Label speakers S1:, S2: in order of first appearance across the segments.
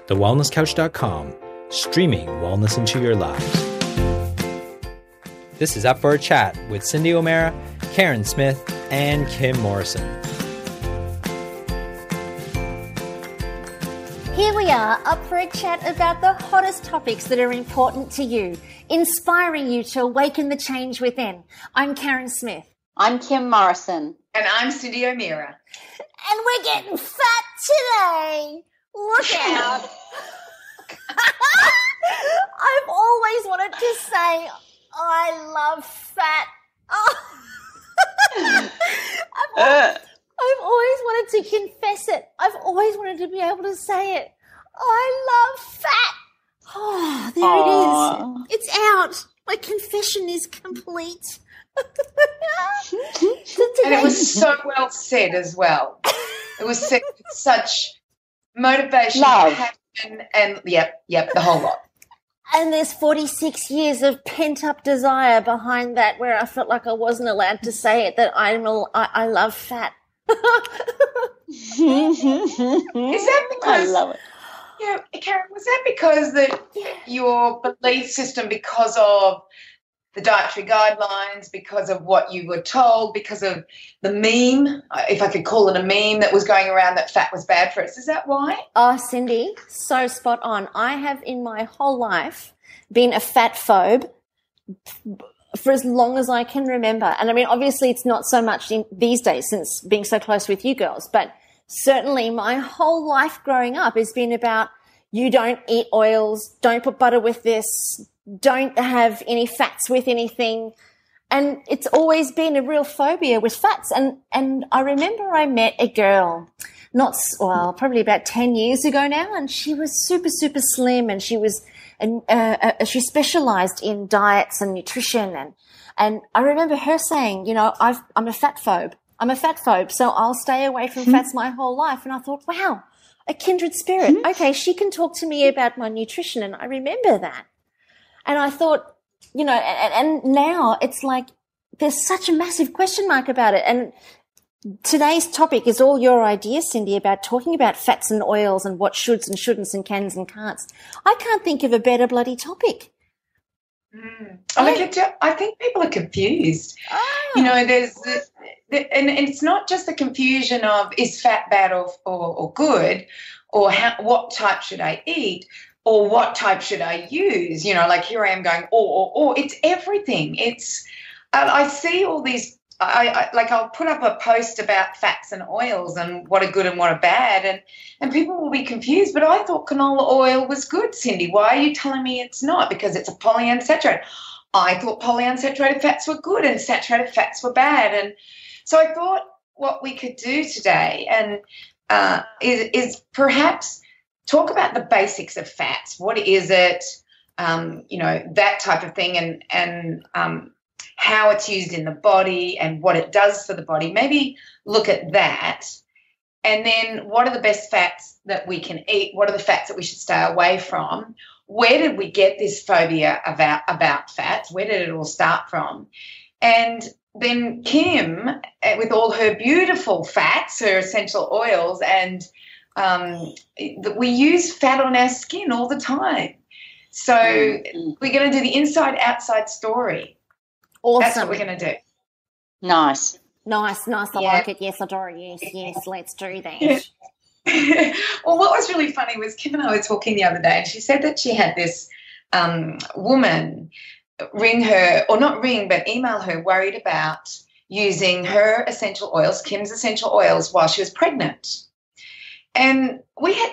S1: thewellnesscouch.com, streaming wellness into your lives. This is Up for a Chat with Cindy O'Meara, Karen Smith, and Kim Morrison.
S2: Here we are, up for a chat about the hottest topics that are important to you, inspiring you to awaken the change within. I'm Karen Smith.
S3: I'm Kim Morrison.
S4: And I'm Cindy O'Meara.
S2: And we're getting fat today. Look out. I've always wanted to say I love fat. I've always wanted to confess it. I've always wanted to be able to say it. I love fat. Oh, there it is. It's out. My confession is complete.
S4: And it was so well said as well. It was said with such motivation, passion, and yep, the whole lot.
S2: And there's 46 years of pent-up desire behind that, where I felt like I wasn't allowed to say it, that I love fat.
S4: Is that because?
S3: I love it.
S4: Yeah, Karen, was that because your belief system, because of the dietary guidelines, because of what you were told, because of the meme, if I could call it a meme, that was going around that fat was bad for us? Is that why?
S2: Oh, Cindy, so spot on. I have in my whole life been a fat phobe for as long as I can remember. And I mean, obviously it's not so much in these days since being so close with you girls, but certainly my whole life growing up has been about you don't eat oils, don't put butter with this, don't have any fats with anything. And it's always been a real phobia with fats. And I remember I met a girl probably about 10 years ago now, and she was super, super slim, and she was she specialized in diets and nutrition. And I remember her saying, you know, I'm a fat phobe. I'm a fat phobe, so I'll stay away from fats my whole life. And I thought, wow, a kindred spirit. Okay, she can talk to me about my nutrition, and I remember that. And I thought, you know, and now it's like there's such a massive question mark about it. And today's topic is all your ideas, Cindy, about talking about fats and oils and what shoulds and shouldn't and cans and can'ts. I can't think of a better bloody topic.
S4: I think people are confused. You know, and it's not just the confusion of is fat bad or good, or what type should I eat, or what type should I use? You know, like here I am going, or it's everything. It's I see all these. I'll put up a post about fats and oils and what are good and what are bad, and people will be confused. But I thought canola oil was good, Cindy. Why are you telling me it's not? Because it's a polyunsaturated. I thought polyunsaturated fats were good and saturated fats were bad. And so I thought what we could do today is perhaps talk about the basics of fats. What is it? You know, that type of thing, and how it's used in the body and what it does for the body. Maybe look at that. And then what are the best fats that we can eat? What are the fats that we should stay away from? Where did we get this phobia about fats? Where did it all start from? And then Kim, with all her beautiful fats, her essential oils, and we use fat on our skin all the time. So we're going to do the inside-outside story.
S2: Awesome.
S4: That's what we're going to do.
S3: Nice.
S2: I like it. Yes, I do. Yes, let's do that. Yeah.
S4: Well, what was really funny was Kim and I were talking the other day, and she said that she had this woman ring her, or not ring, but email her, worried about using her essential oils, Kim's essential oils, while she was pregnant. And we had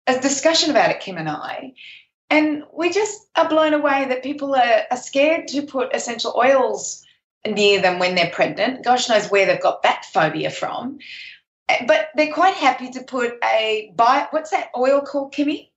S4: a discussion about it, Kim and I, and we just are blown away that people are scared to put essential oils near them when they're pregnant. Gosh knows where they've got that phobia from. But they're quite happy to put what's that oil called, Kimmy?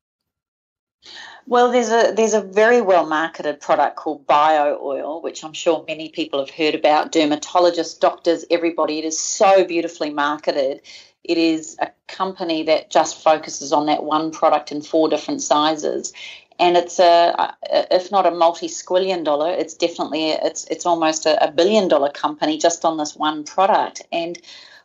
S3: Well, there's a very well marketed product called Bioil, which I'm sure many people have heard about. Dermatologists, doctors, everybody. It is so beautifully marketed. It is a company that just focuses on that one product in 4 different sizes. And it's if not a multi-squillion dollar, it's definitely it's almost a $1 billion company just on this one product. And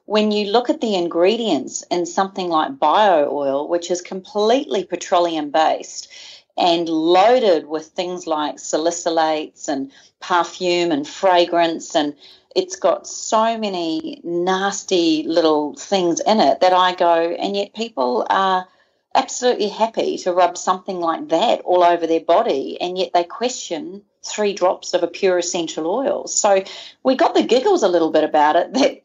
S3: when you look at the ingredients in something like Bioil, which is completely petroleum-based and loaded with things like salicylates and perfume and fragrance, and it's got so many nasty little things in it that I go, and yet people are absolutely happy to rub something like that all over their body, and yet they question 3 drops of a pure essential oil. So we got the giggles a little bit about it, that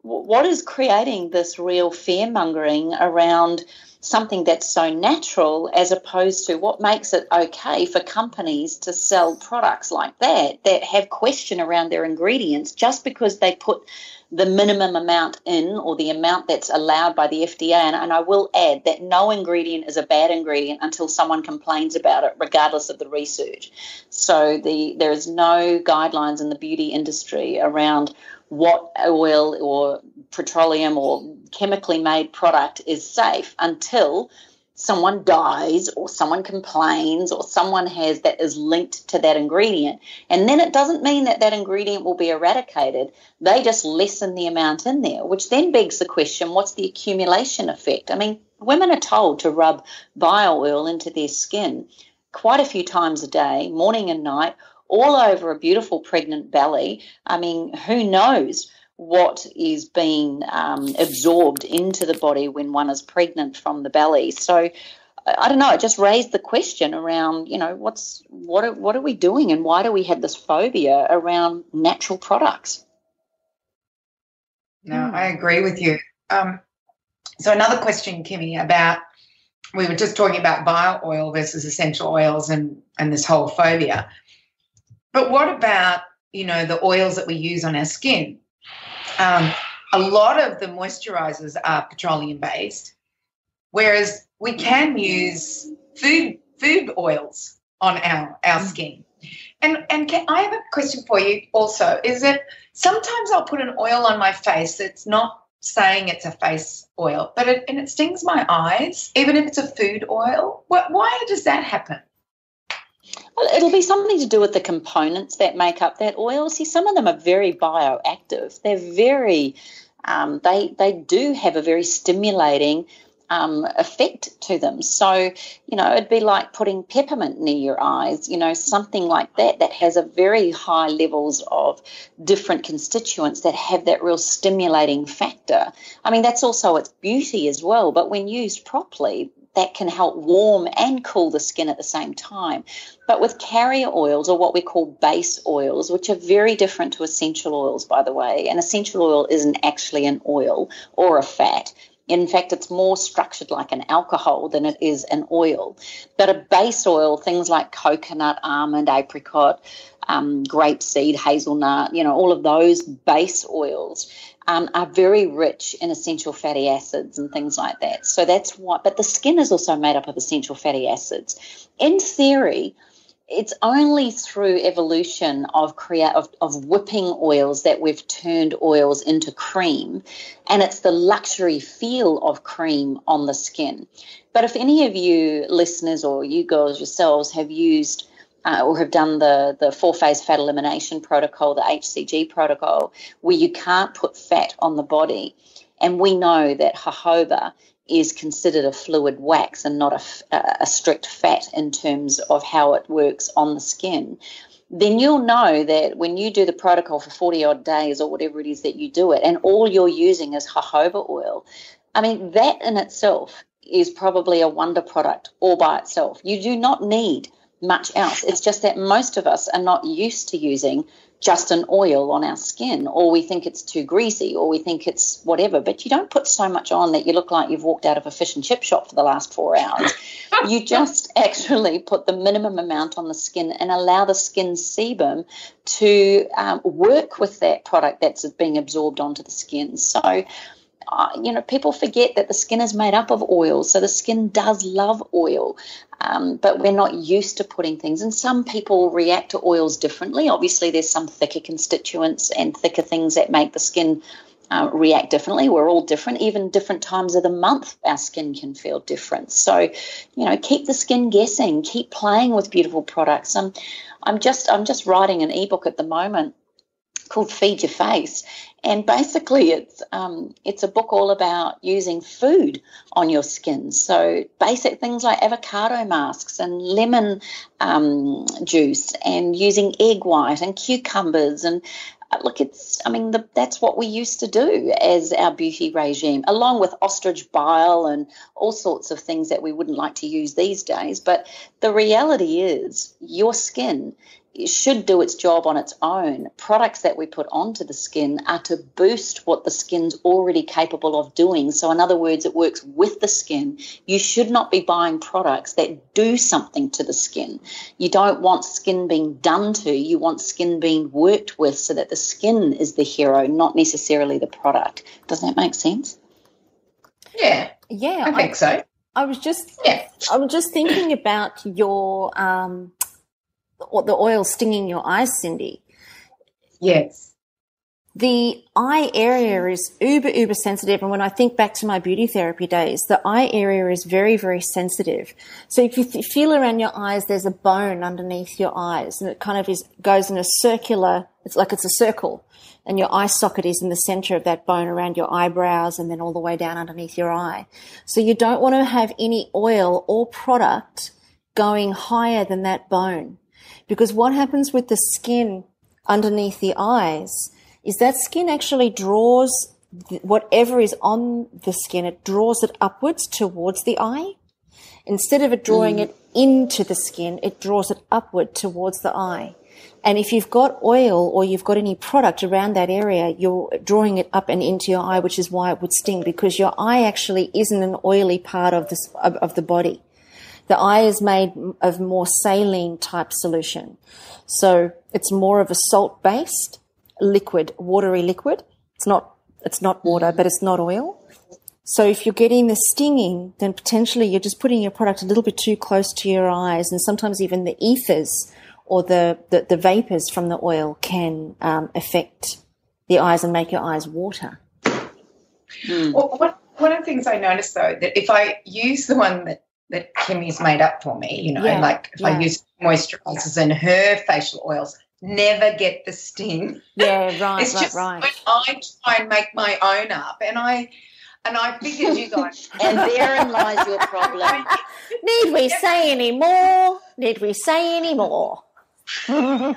S3: what is creating this real fear-mongering around something that's so natural, as opposed to what makes it okay for companies to sell products like that have question around their ingredients just because they put the minimum amount in, or the amount that's allowed by the FDA. And I will add that no ingredient is a bad ingredient until someone complains about it, regardless of the research. So there is no guidelines in the beauty industry around what oil or petroleum or chemically made product is safe until someone dies or someone complains or someone has that is linked to that ingredient. And then it doesn't mean that that ingredient will be eradicated. They just lessen the amount in there, which then begs the question, what's the accumulation effect? I mean, women are told to rub Bioil into their skin quite a few times a day, morning and night, all over a beautiful pregnant belly. I mean, who knows what is being absorbed into the body when one is pregnant from the belly. So I don't know, it just raised the question around, you know, what are we doing, and why do we have this phobia around natural products?
S4: No, I agree with you. So another question, Kimmy, about, we were just talking about Bioil versus essential oils and this whole phobia. But what about, you know, the oils that we use on our skin? A lot of the moisturizers are petroleum-based, whereas we can use food oils on our skin. And I have a question for you also, is that sometimes I'll put an oil on my face that's not saying it's a face oil, but it stings my eyes, even if it's a food oil. Why does that happen?
S3: Well, it'll be something to do with the components that make up that oil. See, some of them are very bioactive. They're very, they do have a very stimulating effect to them. So, you know, it'd be like putting peppermint near your eyes, you know, something like that has a very high levels of different constituents that have that real stimulating factor. I mean, that's also its beauty as well, but when used properly, that can help warm and cool the skin at the same time. But with carrier oils, or what we call base oils, which are very different to essential oils, by the way, and essential oil isn't actually an oil or a fat. In fact, it's more structured like an alcohol than it is an oil. But a base oil, things like coconut, almond, apricot, grapeseed, hazelnut, you know, all of those base oils are very rich in essential fatty acids and things like that. So that's what, but the skin is also made up of essential fatty acids. In theory, it's only through evolution of whipping oils that we've turned oils into cream, and it's the luxury feel of cream on the skin. But if any of you listeners or you girls yourselves have used or have done the 4-phase fat elimination protocol, the HCG protocol, where you can't put fat on the body, and we know that jojoba is considered a fluid wax and not a strict fat in terms of how it works on the skin, then you'll know that when you do the protocol for 40-odd days or whatever it is that you do it, and all you're using is jojoba oil, I mean, that in itself is probably a wonder product all by itself. You do not need much else. It's just that most of us are not used to using just an oil on our skin, or we think it's too greasy, or we think it's whatever. But you don't put so much on that you look like you've walked out of a fish and chip shop for the last 4 hours. You just actually put the minimum amount on the skin and allow the skin sebum to work with that product that's being absorbed onto the skin. So you know, people forget that the skin is made up of oil, so the skin does love oil, but we're not used to putting things. And some people react to oils differently. Obviously, there's some thicker constituents and thicker things that make the skin react differently. We're all different. Even different times of the month, our skin can feel different. So, you know, keep the skin guessing. Keep playing with beautiful products. I'm just writing an ebook at the moment called Feed Your Face. And basically it's a book all about using food on your skin. So basic things like avocado masks and lemon juice, and using egg white and cucumbers. And look, that's what we used to do as our beauty regime, along with ostrich bile and all sorts of things that we wouldn't like to use these days. But the reality is your skin should do its job on its own. Products that we put onto the skin are to boost what the skin's already capable of doing. So in other words, it works with the skin. You should not be buying products that do something to the skin. You don't want skin being done to. You want skin being worked with, so that the skin is the hero, not necessarily the product. Does that make sense?
S4: Yeah.
S2: Yeah.
S4: I think so.
S2: I was just thinking about your the oil stinging your eyes, Cindy.
S4: Yes.
S2: The eye area is uber sensitive. And when I think back to my beauty therapy days, the eye area is very, very sensitive. So if you feel around your eyes, there's a bone underneath your eyes, and it kind of goes in a circular, it's like it's a circle, and your eye socket is in the center of that bone around your eyebrows and then all the way down underneath your eye. So you don't want to have any oil or product going higher than that bone. Because what happens with the skin underneath the eyes is that skin actually draws whatever is on the skin, it draws it upwards towards the eye. Instead of it drawing it into the skin, it draws it upward towards the eye. And if you've got oil or you've got any product around that area, you're drawing it up and into your eye, which is why it would sting, because your eye actually isn't an oily part of the body. The eye is made of more saline type solution. So it's more of a salt-based liquid, watery liquid. It's not water, but it's not oil. So if you're getting the stinging, then potentially you're just putting your product a little bit too close to your eyes, and sometimes even the ethers or the vapors from the oil can affect the eyes and make your eyes water.
S4: Well, one of the things I noticed, though, that if I use the one that Kimmy's made up for me, I use moisturizers and her facial oils, never get the sting.
S2: Yeah, right,
S4: it's just
S2: right.
S4: when I try and make my own up, and I figured you guys.
S3: And therein lies your problem.
S2: Need we say any more? Need we say any more?
S4: But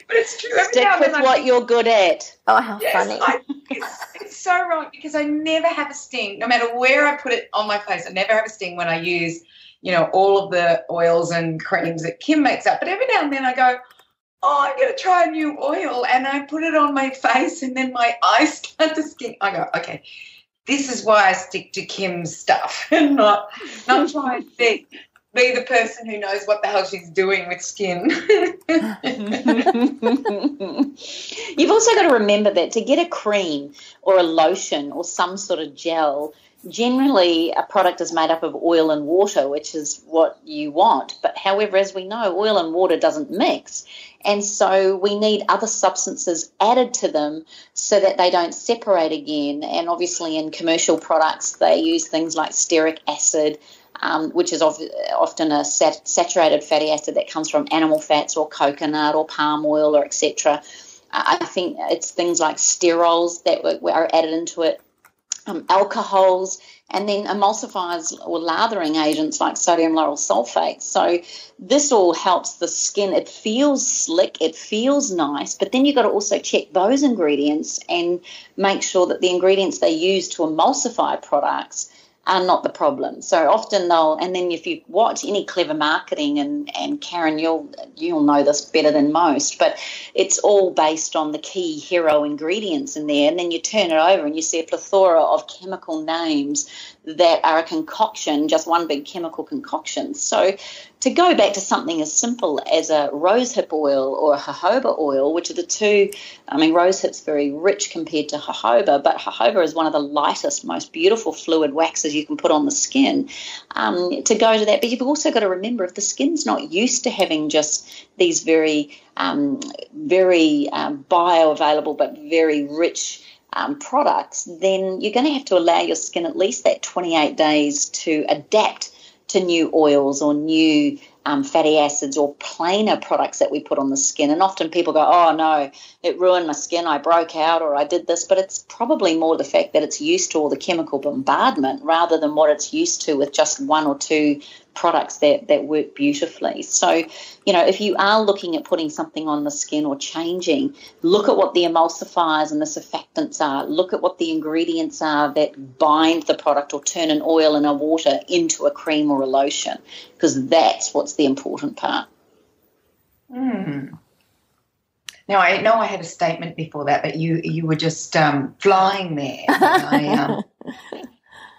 S4: it's true.
S3: Stick with what you're good at.
S2: Oh, how funny.
S4: It's so wrong, because I never have a sting. No matter where I put it on my face, I never have a sting when I use, all of the oils and creams that Kim makes up. But every now and then I go, I'm going to try a new oil, and I put it on my face, and then my eyes start to sting. I go, okay, this is why I stick to Kim's stuff and not try and be the person who knows what the hell she's doing with skin.
S3: You've also got to remember that to get a cream or a lotion or some sort of gel, generally a product is made up of oil and water, which is what you want. But however, as we know, oil and water doesn't mix. And so we need other substances added to them so that they don't separate again. And obviously in commercial products, they use things like stearic acid, which is often a saturated fatty acid that comes from animal fats or coconut or palm oil or etc. I think it's things like sterols that are added into it, alcohols, and then emulsifiers or lathering agents like sodium lauryl sulfate. So this all helps the skin. It feels slick, it feels nice, but then you've got to also check those ingredients and make sure that the ingredients they use to emulsify products are not the problem. So often and then if you watch any clever marketing, and Karen, you'll know this better than most, but it's all based on the key hero ingredients in there, and then you turn it over and you see a plethora of chemical names that are a concoction, just one big chemical concoction. So to go back to something as simple as a rosehip oil or a jojoba oil, which are the two, rosehip's very rich compared to jojoba, but jojoba is one of the lightest, most beautiful fluid waxes you can put on the skin, to go to that. But you've also got to remember, if the skin's not used to having just these very bioavailable but very rich products, then you're going to have to allow your skin at least that 28 days to adapt to new oils or new fatty acids or plainer products that we put on the skin. And often people go, oh, no, it ruined my skin, I broke out or I did this. But it's probably more the fact that it's used to all the chemical bombardment rather than what it's used to with just one or two products that work beautifully. So, if you are looking at putting something on the skin or changing, look at what the emulsifiers and the surfactants are. Look at what the ingredients are that bind the product or turn an oil and a water into a cream or a lotion, because that's what's the important part.
S4: Now, I know I had a statement before that, but you were just flying there.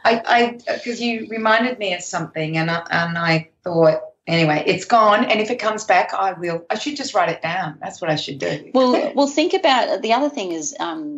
S4: Because you reminded me of something, and I thought, anyway, it's gone, and if it comes back, I should just write it down. That's what I should do.
S3: Well, think about the other thing is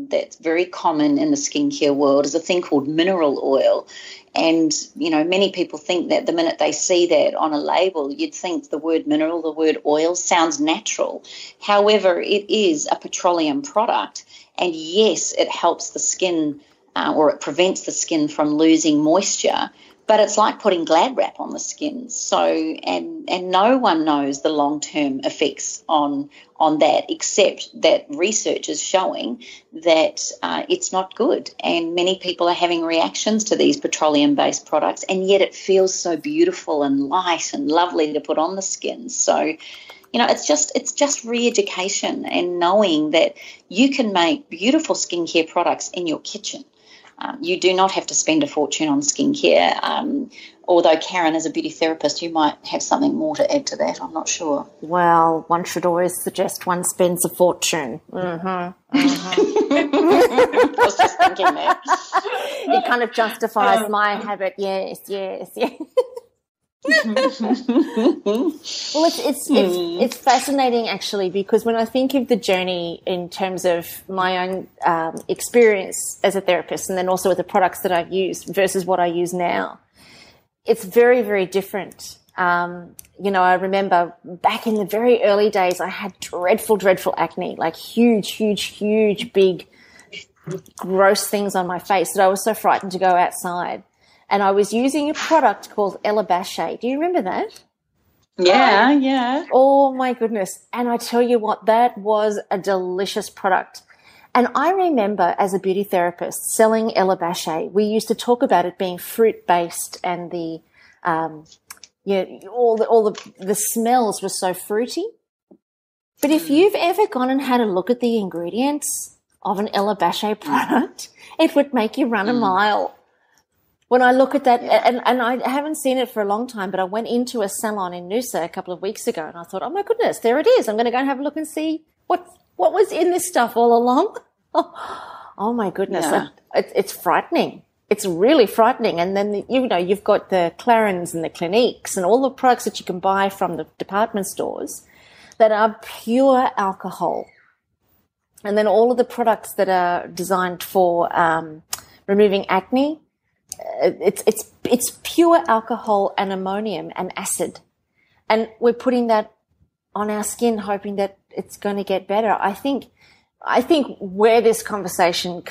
S3: that's very common in the skincare world is a thing called mineral oil. And, many people think that the minute they see that on a label, you'd think the word mineral, the word oil sounds natural. However, it is a petroleum product. And, yes, it helps the skin or it prevents the skin from losing moisture. But it's like putting Glad wrap on the skin. So, and no one knows the long-term effects on that, except that research is showing that it's not good. And many people are having reactions to these petroleum-based products, and yet it feels so beautiful and light and lovely to put on the skin. So, it's just re-education and knowing that you can make beautiful skincare products in your kitchen. You do not have to spend a fortune on skincare, although Karen, as a beauty therapist, you might have something more to add to that. I'm not sure.
S2: Well, one should always suggest one spends a fortune.
S3: I was just thinking that.
S2: It kind of justifies my habit. Yes. Well, it's fascinating actually, because when I think of the journey in terms of my own experience as a therapist, and then also with the products that I've used versus what I use now, it's very, very different. I remember back in the very early days, I had dreadful acne, like huge, big, gross things on my face that I was so frightened to go outside. And I was using a product called Elabache. Do you remember that?
S3: Yeah.
S2: Oh, my goodness. And I tell you what, that was a delicious product. And I remember as a beauty therapist selling Elabache, we used to talk about it being fruit-based and the smells were so fruity. But if you've ever gone and had a look at the ingredients of an Elabache product, it would make you run a mile. When I look at that, and I haven't seen it for a long time, but I went into a salon in Noosa a couple of weeks ago, and I thought, oh my goodness, there it is. I'm going to go and have a look and see what was in this stuff all along. Oh my goodness, it's frightening. It's really frightening. And then you've got the Clarins and the Cliniques and all the products that you can buy from the department stores that are pure alcohol, and then all of the products that are designed for removing acne. It's pure alcohol and ammonium and acid, and we're putting that on our skin, hoping that it's going to get better. I think where this conversation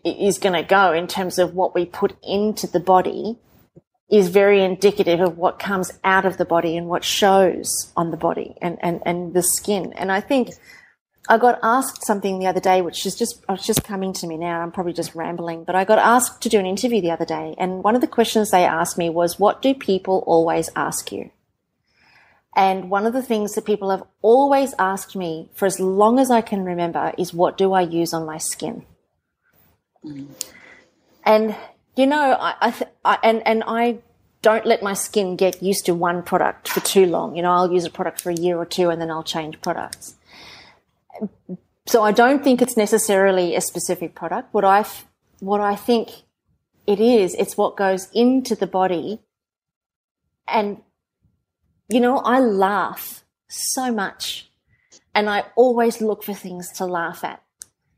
S2: is going to go in terms of what we put into the body is very indicative of what comes out of the body and what shows on the body and the skin. And I think I got asked something the other day, which is just coming to me now. I'm probably just rambling, but I got asked to do an interview the other day. And one of the questions they asked me was, what do people always ask you? And one of the things that people have always asked me for as long as I can remember is, what do I use on my skin? And, I don't let my skin get used to one product for too long. I'll use a product for a year or two and then I'll change products. So I don't think it's necessarily a specific product. What I think it is, it's what goes into the body. And, I laugh so much, and I always look for things to laugh at.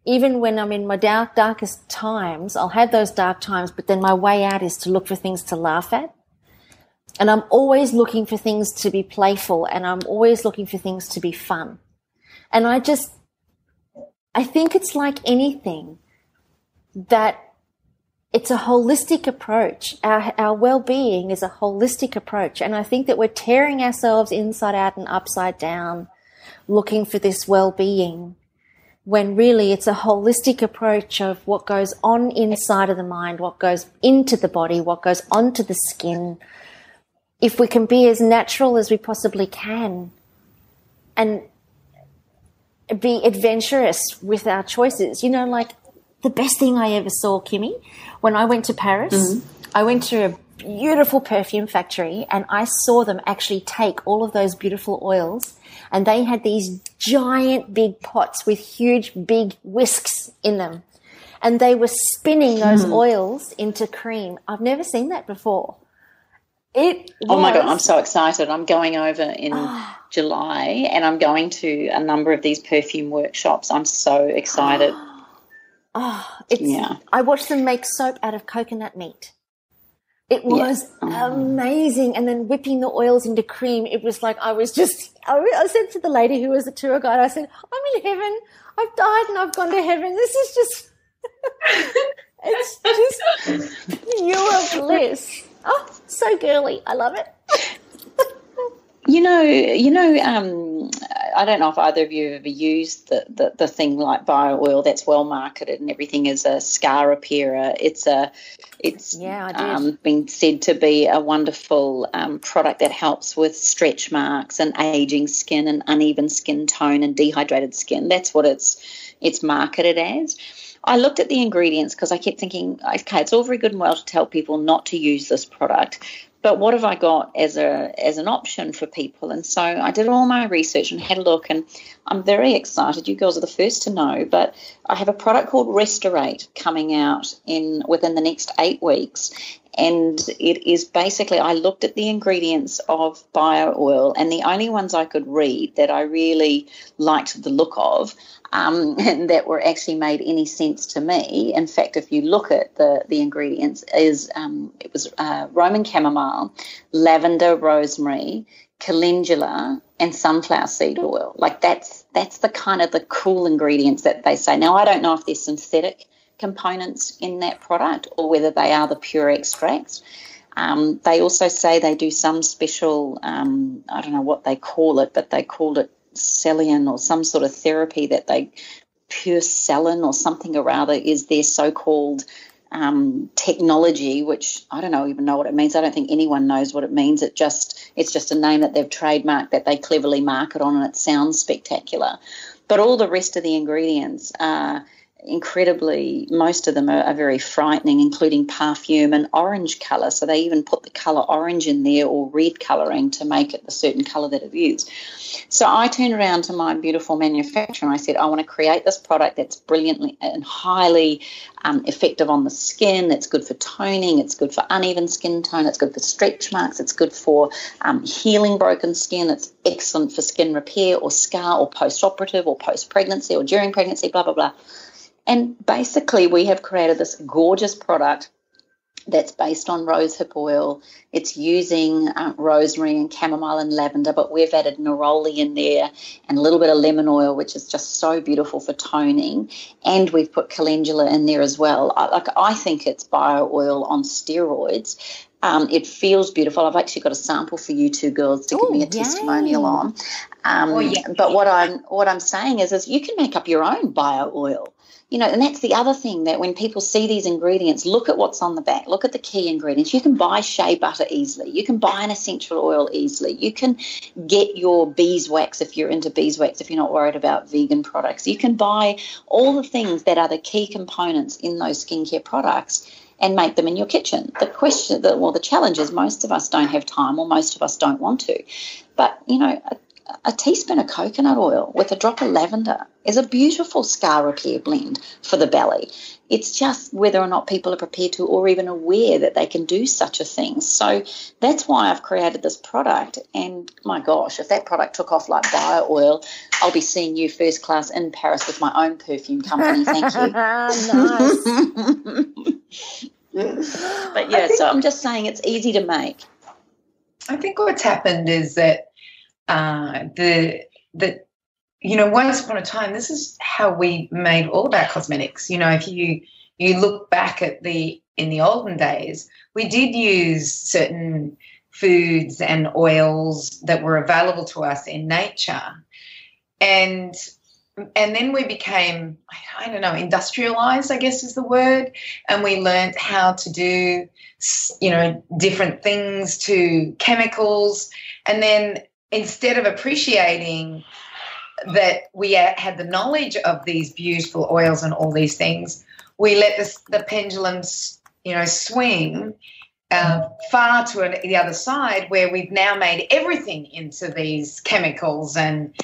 S2: Even when I'm in my darkest times, I'll have those dark times, but then my way out is to look for things to laugh at. And I'm always looking for things to be playful, and I'm always looking for things to be fun. And I think it's like anything that it's a holistic approach. Our well-being is a holistic approach. And I think that we're tearing ourselves inside out and upside down looking for this well-being, when really it's a holistic approach of what goes on inside of the mind, what goes into the body, what goes onto the skin. If we can be as natural as we possibly can and be adventurous with our choices. You know, like the best thing I ever saw, Kimmy, when I went to Paris, I went to a beautiful perfume factory and I saw them actually take all of those beautiful oils, and they had these giant big pots with huge big whisks in them, and they were spinning those oils into cream. I've never seen that before.
S3: Oh my God, I'm so excited. I'm going over in July and I'm going to a number of these perfume workshops. I'm so excited.
S2: I watched them make soap out of coconut meat. It was amazing. And then whipping the oils into cream, it was like I said to the lady who was the tour guide, I said, I'm in heaven. I've died and I've gone to heaven. This is just, it's just pure bliss. Oh, so girly. I love it.
S3: I don't know if either of you have ever used the thing like Bioil that's well marketed and everything is a scar repairer. It's been said to be a wonderful product that helps with stretch marks and aging skin and uneven skin tone and dehydrated skin. That's what it's marketed as. I looked at the ingredients because I kept thinking, okay, it's all very good and well to tell people not to use this product, but what have I got as an option for people? And so I did all my research and had a look, and I'm very excited. You girls are the first to know, but I have a product called Restorate coming out within the next 8 weeks. And it is basically, I looked at the ingredients of Bioil, and the only ones I could read that I really liked the look of and that were actually made any sense to me. In fact, if you look at the ingredients, it was Roman chamomile, lavender, rosemary, calendula, and sunflower seed oil. Like that's the kind of the cool ingredients that they say. Now, I don't know if there's synthetic components in that product or whether they are the pure extracts. They also say they do some special, I don't know what they call it, but they called it Celian or some sort of therapy that pure Celian or something or other is their so-called technology, which I don't even know what it means. I don't think anyone knows what it means. It's just a name that they've trademarked that they cleverly market on, and it sounds spectacular. But all the rest of the ingredients are incredibly, most of them are very frightening, including perfume and orange colour. So they even put the colour orange in there or red colouring to make it the certain colour that it is. So I turned around to my beautiful manufacturer and I said, I want to create this product that's brilliantly and highly effective on the skin. It's good for toning. It's good for uneven skin tone. It's good for stretch marks. It's good for healing broken skin. It's excellent for skin repair or scar or post-operative or post-pregnancy or during pregnancy, blah, blah, blah. And basically we have created this gorgeous product that's based on rosehip oil. It's using rosemary and chamomile and lavender, but we've added neroli in there and a little bit of lemon oil, which is just so beautiful for toning. And we've put calendula in there as well. I think it's Bioil on steroids. It feels beautiful. I've actually got a sample for you two girls to give me a testimonial on. But what I'm saying is you can make up your own Bioil. And that's the other thing, that when people see these ingredients, look at what's on the back, look at the key ingredients. You can buy shea butter easily. You can buy an essential oil easily. You can get your beeswax if you're into beeswax, if you're not worried about vegan products. You can buy all the things that are the key components in those skincare products and make them in your kitchen. The challenge is most of us don't have time, or most of us don't want to. But, a teaspoon of coconut oil with a drop of lavender is a beautiful scar repair blend for the belly. It's just whether or not people are prepared to or even aware that they can do such a thing. So that's why I've created this product. And my gosh, if that product took off like Bioil, I'll be seeing you first class in Paris with my own perfume company. Thank you.
S2: Nice.
S3: But so I'm just saying it's easy to make.
S4: I think what's happened is that once upon a time, this is how we made all of our cosmetics. If you look back at the in the olden days, we did use certain foods and oils that were available to us in nature. And then we became, I don't know, industrialized, I guess is the word. And we learned how to do, different things to chemicals. And then instead of appreciating that we had the knowledge of these beautiful oils and all these things, we let the pendulums, swing far to the other side, where we've now made everything into these chemicals, and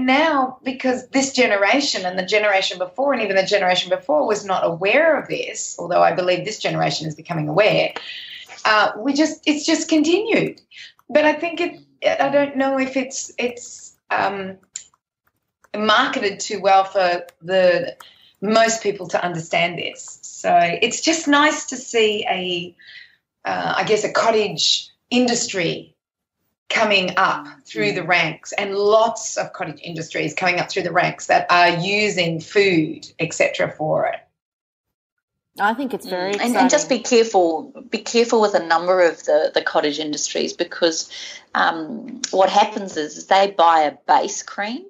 S4: now, because this generation and the generation before and even the generation before was not aware of this, although I believe this generation is becoming aware, it's just continued. But I think I don't know if it's marketed too well for the most people to understand this. So it's just nice to see a cottage industry coming up through the ranks, and lots of cottage industries coming up through the ranks that are using food, etc., for it.
S2: I think it's very exciting.
S3: And just be careful with a number of the cottage industries, because what happens is they buy a base cream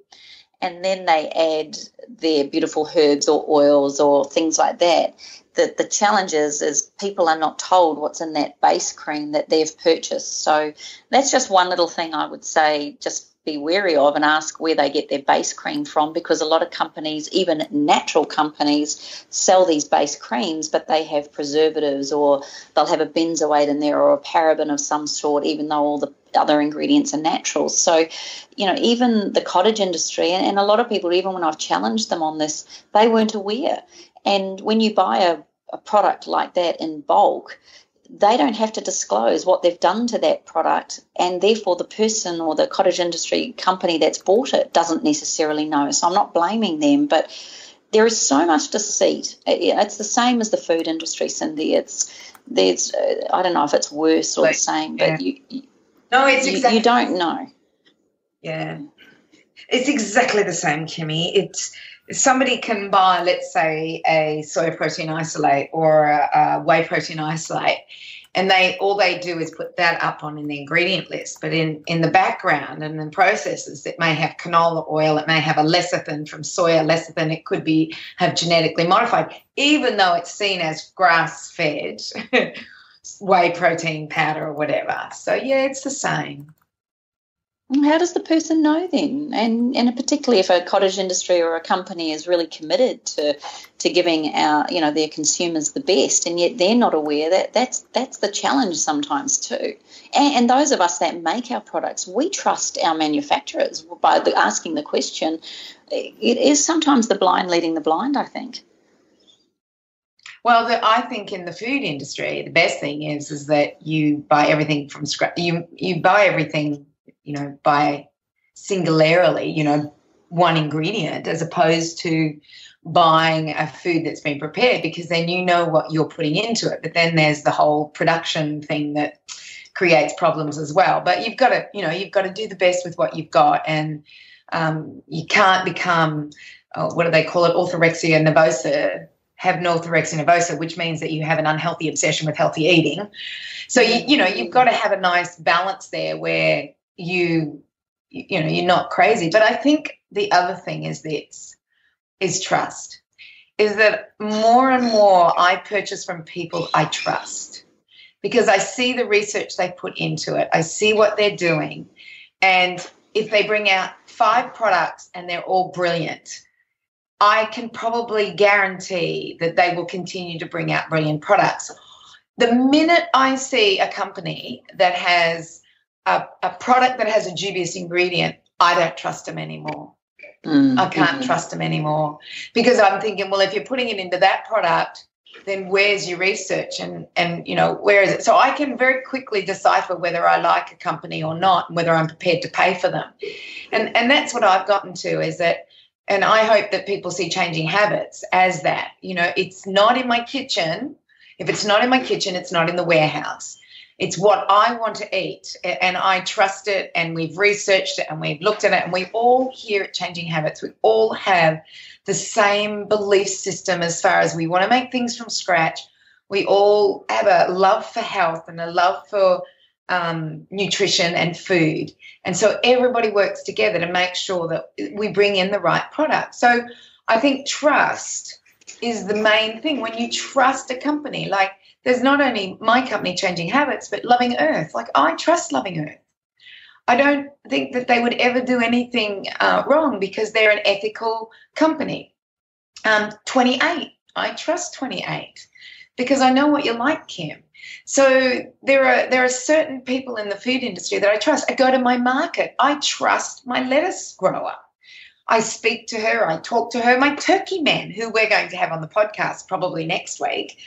S3: and then they add their beautiful herbs or oils or things like that. The challenge is people are not told what's in that base cream that they've purchased. So that's just one little thing I would say, just be wary of and ask where they get their base cream from, because a lot of companies, even natural companies, sell these base creams, but they have preservatives, or they'll have a benzoate in there or a paraben of some sort, even though all the other ingredients are natural. So, even the cottage industry, and a lot of people, even when I've challenged them on this, they weren't aware. And when you buy a product like that in bulk, they don't have to disclose what they've done to that product, and therefore the person or the cottage industry company that's bought it doesn't necessarily know. So I'm not blaming them, but there is so much deceit. It's the same as the food industry, Cindy. There's I don't know if it's worse or the same, but
S4: it's
S3: you don't know.
S4: Yeah, it's exactly the same, Kimmy. Somebody can buy, let's say, a soy protein isolate or a whey protein isolate, and all they do is put that up on the ingredient list. But in the background and in processes, it may have canola oil, it may have a lecithin from soya lecithin, it could have genetically modified, even though it's seen as grass-fed whey protein powder or whatever. So, yeah, it's the same.
S3: How does the person know then? And particularly if a cottage industry or a company is really committed to giving their consumers the best, and yet they're not aware, that's the challenge sometimes too. And those of us that make our products, we trust our manufacturers by asking the question. It is sometimes the blind leading the blind, I think.
S4: Well, I think in the food industry, the best thing is that you buy everything from scratch. You buy everything, by singularly, one ingredient, as opposed to buying a food that's been prepared, because then you know what you're putting into it. But then there's the whole production thing that creates problems as well. But you've got to do the best with what you've got, and you can't become, what do they call it, orthorexia nervosa, have orthorexia nervosa, which means that you have an unhealthy obsession with healthy eating. So you've got to have a nice balance there where you're not crazy. But I think the other thing is trust. Is that more and more I purchase from people I trust, because I see the research they put into it. I see what they're doing. And if they bring out 5 products and they're all brilliant, I can probably guarantee that they will continue to bring out brilliant products. The minute I see a company that has a product that has a dubious ingredient, I don't trust them anymore. I can't trust them anymore, because I'm thinking, well, if you're putting it into that product, then where's your research and where is it? So I can very quickly decipher whether I like a company or not, and whether I'm prepared to pay for them. And that's what I've gotten to, is that, and I hope that people see changing habits as that. It's not in my kitchen. If it's not in my kitchen, it's not in the warehouse. It's what I want to eat, and I trust it, and we've researched it, and we've looked at it, and we all here at Changing Habits, we all have the same belief system as far as we want to make things from scratch. We all have a love for health and a love for nutrition and food. And so everybody works together to make sure that we bring in the right product. So I think trust is the main thing. When you trust a company, like there's not only my company Changing Habits, but Loving Earth. Like I trust Loving Earth. I don't think that they would ever do anything wrong because they're an ethical company. 28, I trust 28 because I know what you're like, Kim. So there are certain people in the food industry that I trust. I go to my market. I trust my lettuce grower. I speak to her. I talk to her. My turkey man, who we're going to have on the podcast probably next week,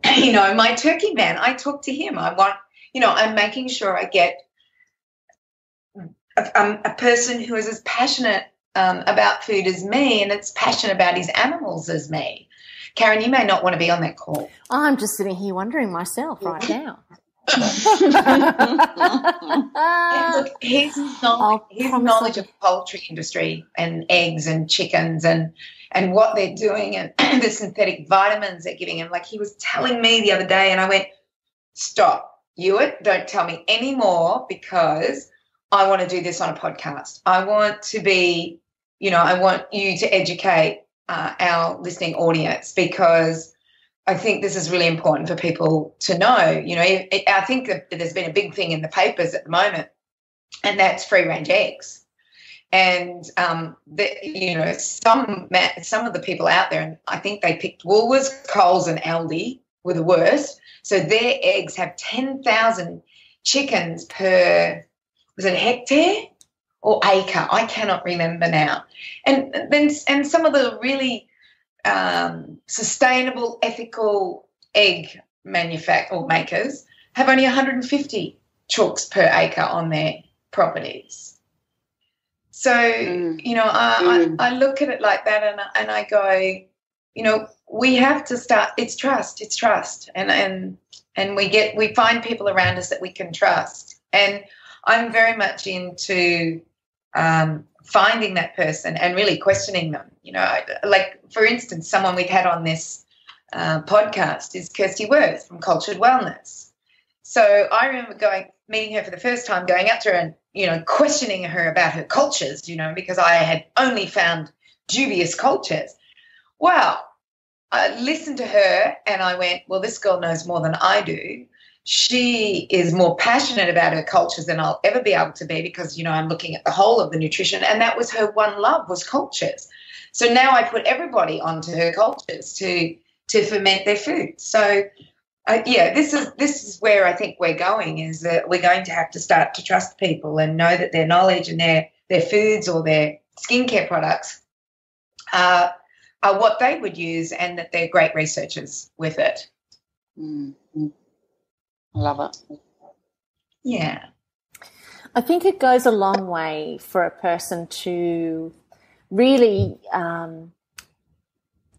S4: my turkey man, I talk to him. I'm making sure I get a person who is as passionate about food as me and as passionate about his animals as me. Karen, you may not want to be on that call.
S2: I'm just sitting here wondering myself right now.
S4: Look, his knowledge of the poultry industry and eggs and chickens and what they're doing and the synthetic vitamins they're giving him. Like he was telling me the other day and I went, stop, Hewitt, don't tell me any more because I want to do this on a podcast. I want to be, I want you to educate our listening audience because I think this is really important for people to know. I think that there's been a big thing in the papers at the moment, and that's free-range eggs. And, some of the people out there, and I think they picked Woolworths, Coles and Aldi were the worst. So their eggs have 10,000 chickens per, was it hectare or acre? I cannot remember now. And some of the really sustainable, ethical egg makers have only 150 chooks per acre on their properties. So, I look at it like that and I go, we have to start, it's trust. And we find people around us that we can trust. And I'm very much into finding that person and really questioning them. Like, for instance, someone we've had on this podcast is Kirsty Worth from Cultured Wellness. So I remember meeting her for the first time, going up to her and, questioning her about her cultures, because I had only found dubious cultures. Well, I listened to her and I went, well, this girl knows more than I do. She is more passionate about her cultures than I'll ever be able to be because, I'm looking at the whole of the nutrition, and that was her one love, was cultures. So now I put everybody onto her cultures to ferment their food. So, this is where I think we're going, is that we're going to have to start to trust people and know that their knowledge and their foods or their skincare products are what they would use and that they're great researchers with it.
S3: Mm-hmm. Love it.
S4: Yeah.
S2: I think it goes a long way for a person to really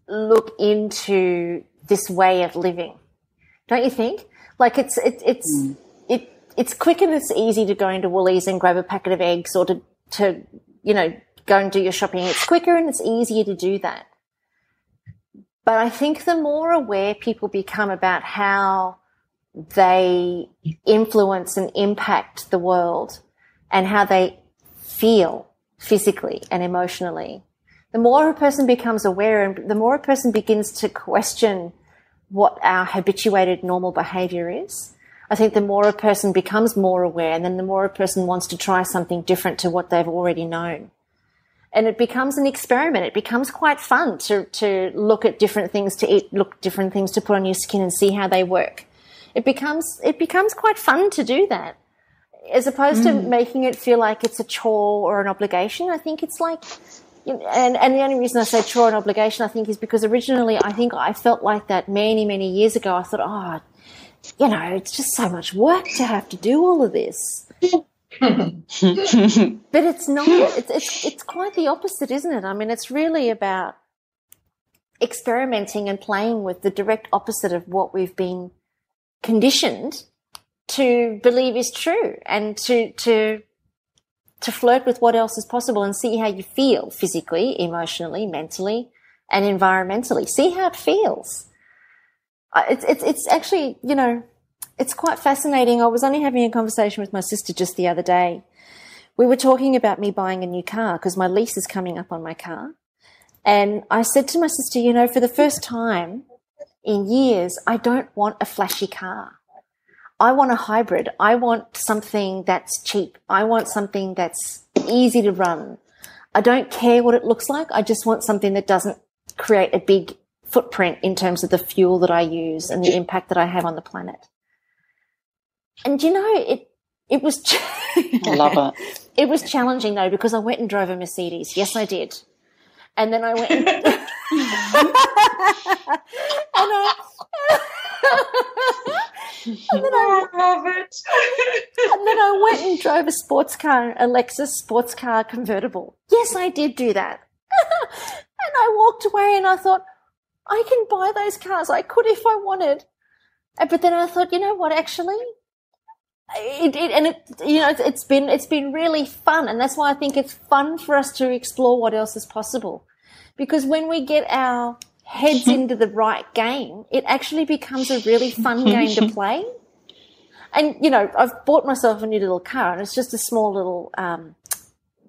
S2: look into this way of living. Don't you think? Like it's quick and it's easy to go into Woolies and grab a packet of eggs or to go and do your shopping. It's quicker and it's easier to do that. But I think the more aware people become about how they influence and impact the world and how they feel physically and emotionally, the more a person becomes aware and the more a person begins to question what our habituated normal behavior is, I think the more a person becomes more aware, and then the more a person wants to try something different to what they've already known. And it becomes an experiment. It becomes quite fun to look at different things to eat, look different things to put on your skin and see how they work. It becomes quite fun to do that, as opposed to making it feel like it's a chore or an obligation. I think it's like, and the only reason I say chore and obligation, I think, is because originally I think I felt like that many, many years ago. I thought, it's just so much work to have to do all of this. But it's not. It's quite the opposite, isn't it? I mean, it's really about experimenting and playing with the direct opposite of what we've been conditioned to believe is true, and to flirt with what else is possible and see how you feel physically, emotionally, mentally, and environmentally. See how it feels. It's actually, you know, it's quite fascinating. I was only having a conversation with my sister just the other day. We were talking about me buying a new car because my lease is coming up on my car. And I said to my sister, you know, for the first time in years, I don't want a flashy car. I want a hybrid. I want something that's cheap. I want something that's easy to run. I don't care what it looks like. I just want something that doesn't create a big footprint in terms of the fuel that I use and the impact that I have on the planet. And, you know, it was
S3: I love it.
S2: It was challenging, though, because I went and drove a Mercedes. Yes, I did. And then I went and, I love it. And then I went and drove a sports car, a Lexus sports car convertible. Yes, I did do that. And I walked away and I thought, I can buy those cars. I could if I wanted. But then I thought, you know what, actually, it's been really fun. And that's why I think it's fun for us to explore what else is possible. Because when we get our heads into the right game, it actually becomes a really fun game to play. And, you know, I've bought myself a new little car, and it's just a small little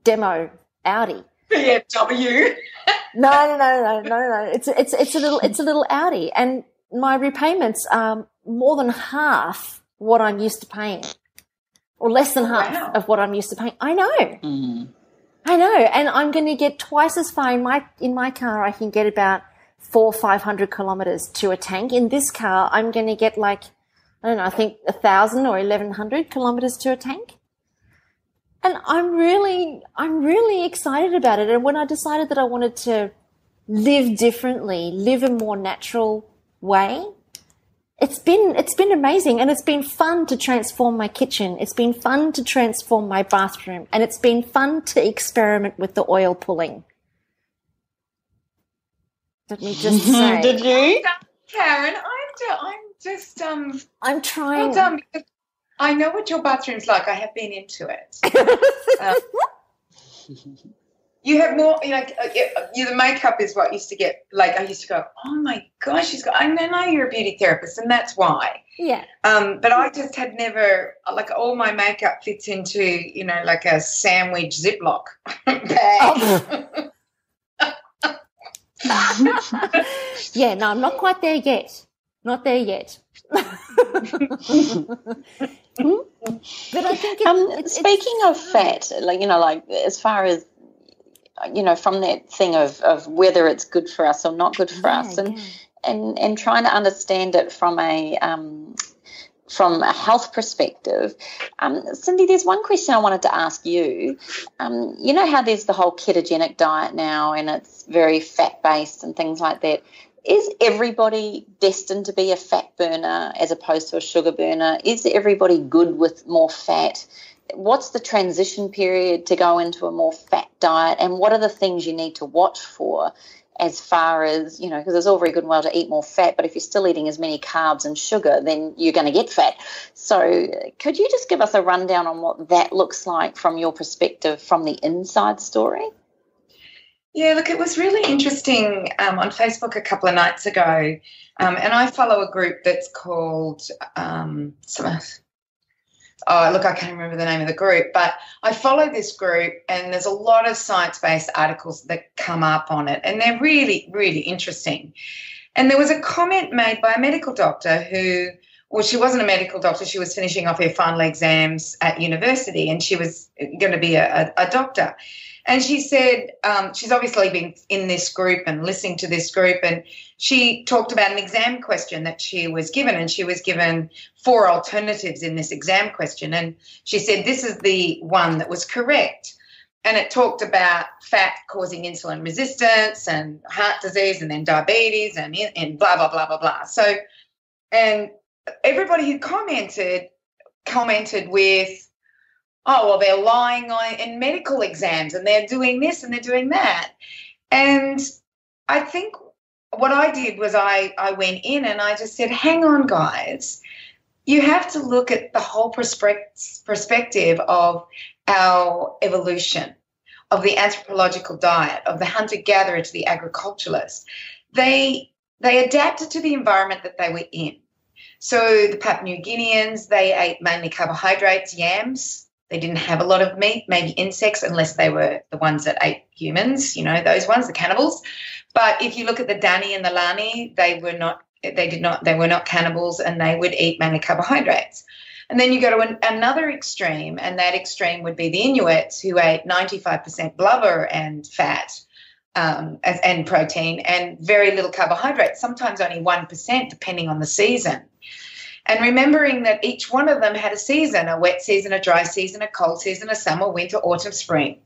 S2: demo Audi.
S4: BMW.
S2: No. It's a little Audi, and my repayments are more than half what I'm used to paying, or less than half of what I'm used to paying. I know. Mm. I know, and I'm going to get twice as far in my car. I can get about 400 or 500 kilometers to a tank. In this car, I'm going to get like, I don't know, I think 1,000 or 1,100 kilometers to a tank. And I'm really excited about it. And when I decided that I wanted to live differently, live a more natural way, it's been amazing, and it's been fun to transform my kitchen. It's been fun to transform my bathroom, and it's been fun to experiment with the oil pulling. Let me just say.
S3: Did you?
S4: Karen,
S2: I'm trying.
S4: Well done, because I know what your bathroom's like. I have been into it. You have more, you know, the makeup is what used to get, like, I used to go, oh my gosh, I know you're a beauty therapist, and that's why.
S2: Yeah.
S4: But I just had never, like, all my makeup fits into, you know, like a sandwich Ziploc bag.
S2: Yeah, no, I'm not quite there yet. Not there yet. But I think
S3: speaking of fat, like, you know, like, as far as, you know, from that thing of whether it's good for us or not good for us, and trying to understand it from a health perspective. Cindy, there's one question I wanted to ask you. You know how there's the whole ketogenic diet now, and it's very fat-based and things like that. Is everybody destined to be a fat burner as opposed to a sugar burner? Is everybody good with more fat? What's the transition period to go into a more fat diet, and what are the things you need to watch for as far as, you know, because it's all very good and well to eat more fat, but if you're still eating as many carbs and sugar, then you're going to get fat. So could you just give us a rundown on what that looks like from your perspective, from the inside story?
S4: Yeah, look, it was really interesting on Facebook a couple of nights ago, and I follow a group that's called I can't remember the name of the group, but I follow this group, and there's a lot of science-based articles that come up on it, and they're really, really interesting. And there was a comment made by a medical doctor she wasn't a medical doctor. She was finishing off her final exams at university, and she was going to be a doctor. And she said she's obviously been in this group and listening to this group, and she talked about an exam question that she was given, and she was given 4 alternatives in this exam question. And she said this is the one that was correct. And it talked about fat causing insulin resistance and heart disease and then diabetes and blah, blah, blah, blah, blah. So, and everybody who commented with, oh, well, they're lying in medical exams, and they're doing this and they're doing that. And I think what I did was I went in and I just said, hang on, guys. You have to look at the whole perspective of our evolution, of the anthropological diet, of the hunter-gatherer to the agriculturalist. They they adapted to the environment that they were in. So the Papua New Guineans, they ate mainly carbohydrates, yams. They didn't have a lot of meat, maybe insects, unless they were the ones that ate humans, you know, those ones, the cannibals. But if you look at the Dani and the Lani, they were not cannibals, and they would eat mainly carbohydrates. And then you go to another extreme, and that extreme would be the Inuits, who ate 95% blubber and fat and protein and very little carbohydrates, sometimes only 1%, depending on the season. And remembering that each one of them had a season, a wet season, a dry season, a cold season, a summer, winter, autumn, spring.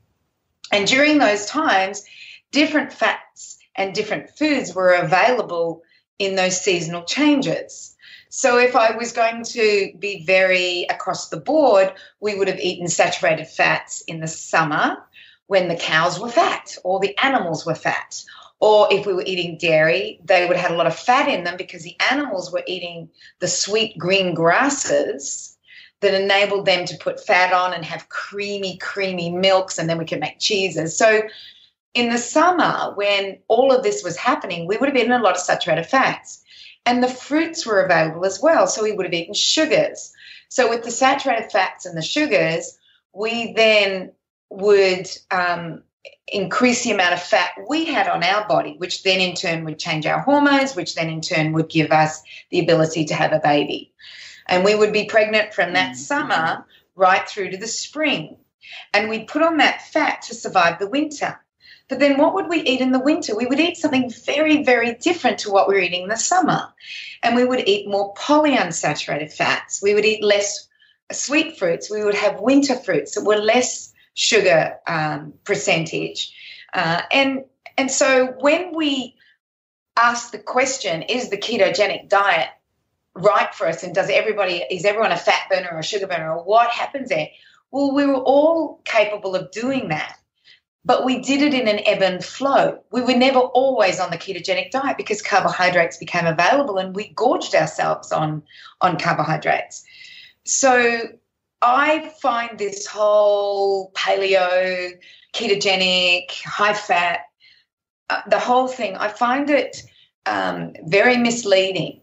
S4: And during those times, different fats and different foods were available in those seasonal changes. So if I was going to be very across the board, we would have eaten saturated fats in the summer when the cows were fat or the animals were fat. Or if we were eating dairy, they would have had a lot of fat in them because the animals were eating the sweet green grasses that enabled them to put fat on and have creamy milks, and then we could make cheeses. So in the summer, when all of this was happening, we would have eaten a lot of saturated fats. And the fruits were available as well, so we would have eaten sugars. So with the saturated fats and the sugars, we then would increase the amount of fat we had on our body, which then in turn would change our hormones, which then in turn would give us the ability to have a baby. And we would be pregnant from that summer right through to the spring. And we'd put on that fat to survive the winter. But then what would we eat in the winter? We would eat something very, very different to what we were eating in the summer. And we would eat more polyunsaturated fats. We would eat less sweet fruits. We would have winter fruits that were less sugar percentage. And so when we ask the question, is the ketogenic diet right for us, and is everyone a fat burner or a sugar burner, or what happens there? Well, we were all capable of doing that, but we did it in an ebb and flow. We were never always on the ketogenic diet because carbohydrates became available and we gorged ourselves on carbohydrates. So I find this whole paleo, ketogenic, high fat, the whole thing, I find it very misleading.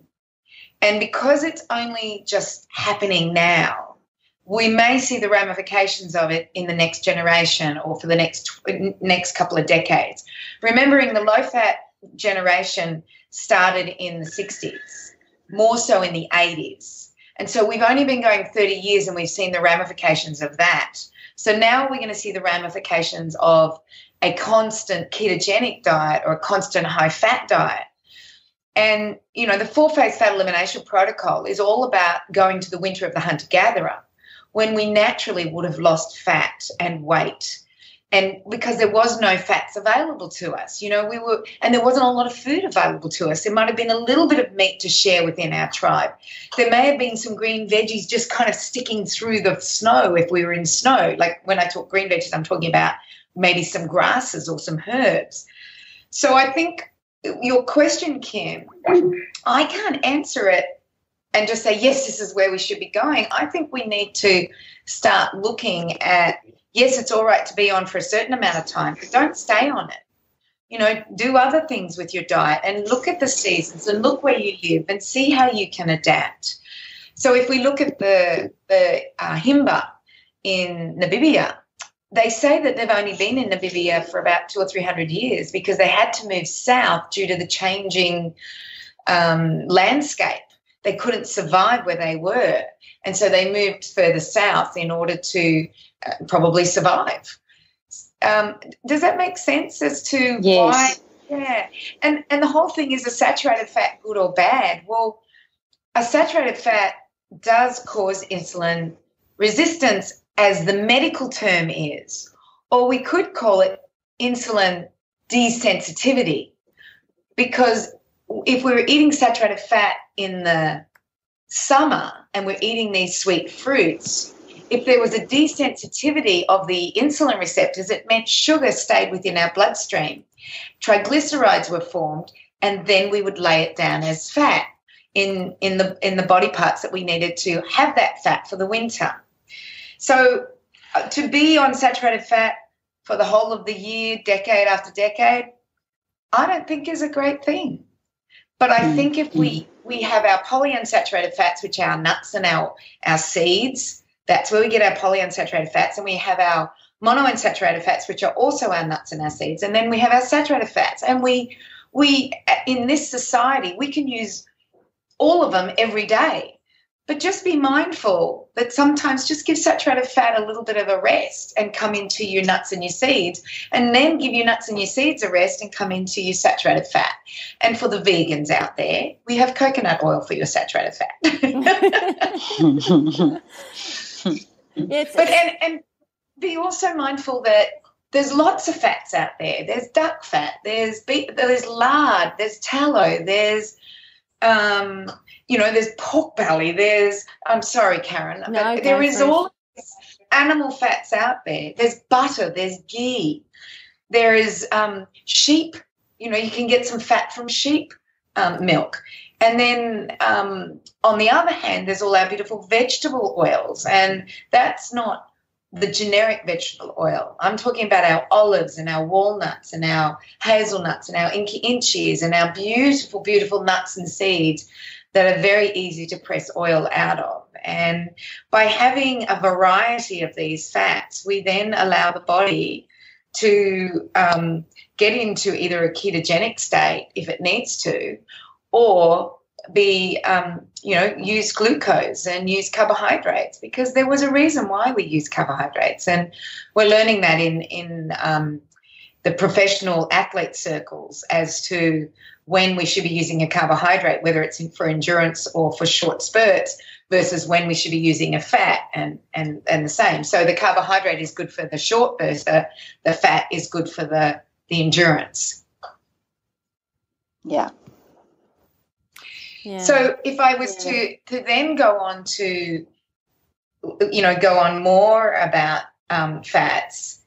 S4: And because it's only just happening now, we may see the ramifications of it in the next generation or for the next couple of decades. Remembering the low-fat generation started in the 60s, more so in the 80s. And so we've only been going 30 years and we've seen the ramifications of that. So now we're going to see the ramifications of a constant ketogenic diet or a constant high-fat diet. And, you know, the 4-phase fat elimination protocol is all about going to the winter of the hunter-gatherer when we naturally would have lost fat and weight. And because there was no fats available to us, you know, and there wasn't a lot of food available to us. There might have been a little bit of meat to share within our tribe. There may have been some green veggies just kind of sticking through the snow if we were in snow. Like when I talk green veggies, I'm talking about maybe some grasses or some herbs. So I think your question, Kim, I can't answer it and just say, yes, this is where we should be going. I think we need to start looking at, yes, it's all right to be on for a certain amount of time, but don't stay on it. You know, do other things with your diet and look at the seasons and look where you live and see how you can adapt. So if we look at the Himba in Namibia, they say that they've only been in Namibia for about 200 or 300 years because they had to move south due to the changing landscape. They couldn't survive where they were. And so they moved further south in order to probably survive. Does that make sense as to
S2: yes.
S4: why? Yeah. And the whole thing is, a saturated fat good or bad? Well, a saturated fat does cause insulin resistance, as the medical term is, or we could call it insulin desensitivity, because if we were eating saturated fat in the summer and we're eating these sweet fruits, if there was a desensitivity of the insulin receptors, it meant sugar stayed within our bloodstream. Triglycerides were formed, and then we would lay it down as fat in the body parts that we needed to have that fat for the winter. So to be on saturated fat for the whole of the year, decade after decade, I don't think is a great thing. But I think if we have our polyunsaturated fats, which are our nuts and our seeds, that's where we get our polyunsaturated fats, and we have our monounsaturated fats, which are also our nuts and our seeds, and then we have our saturated fats. And we in this society, we can use all of them every day. But just be mindful that sometimes just give saturated fat a little bit of a rest and come into your nuts and your seeds, and then give your nuts and your seeds a rest and come into your saturated fat. And for the vegans out there, we have coconut oil for your saturated fat. But and be also mindful that there's lots of fats out there. There's duck fat, there's lard, there's tallow, there's there's pork belly, I'm sorry, Karen, but there is all animal fats out there. There's butter, there's ghee, there is sheep, you can get some fat from sheep milk. And then on the other hand, there's all our beautiful vegetable oils, and that's not the generic vegetable oil. I'm talking about our olives and our walnuts and our hazelnuts and our inchies and our beautiful, beautiful nuts and seeds that are very easy to press oil out of. And by having a variety of these fats, we then allow the body to get into either a ketogenic state if it needs to, or use glucose and use carbohydrates, because there was a reason why we use carbohydrates. And we're learning that in the professional athlete circles as to when we should be using a carbohydrate, whether it's for endurance or for short spurts, versus when we should be using a fat, and the same. So the carbohydrate is good for the short burst, the fat is good for the endurance.
S3: Yeah.
S2: Yeah.
S4: So if I was to then go on to, go on more about fats,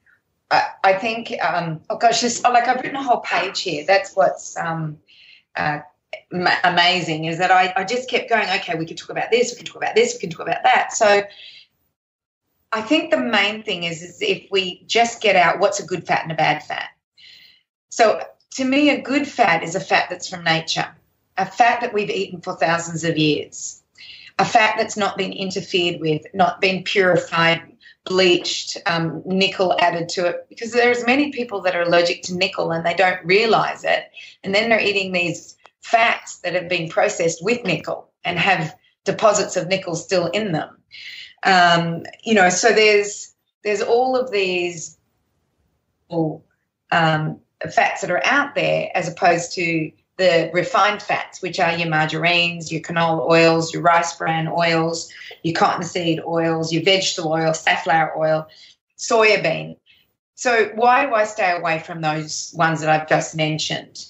S4: I think, I've written a whole page here. That's what's amazing, is that I just kept going, okay, we can talk about this, we can talk about this, we can talk about that. So I think the main thing is if we just get out what's a good fat and a bad fat. So to me, a good fat is a fat that's from nature, a fat that we've eaten for thousands of years, a fat that's not been interfered with, not been purified, bleached, nickel added to it, because there's many people that are allergic to nickel and they don't realize it, and then they're eating these fats that have been processed with nickel and have deposits of nickel still in them. So there's all of these fats that are out there, as opposed to the refined fats, which are your margarines, your canola oils, your rice bran oils, your cottonseed oils, your vegetable oil, safflower oil, soya bean. So why do I stay away from those ones that I've just mentioned?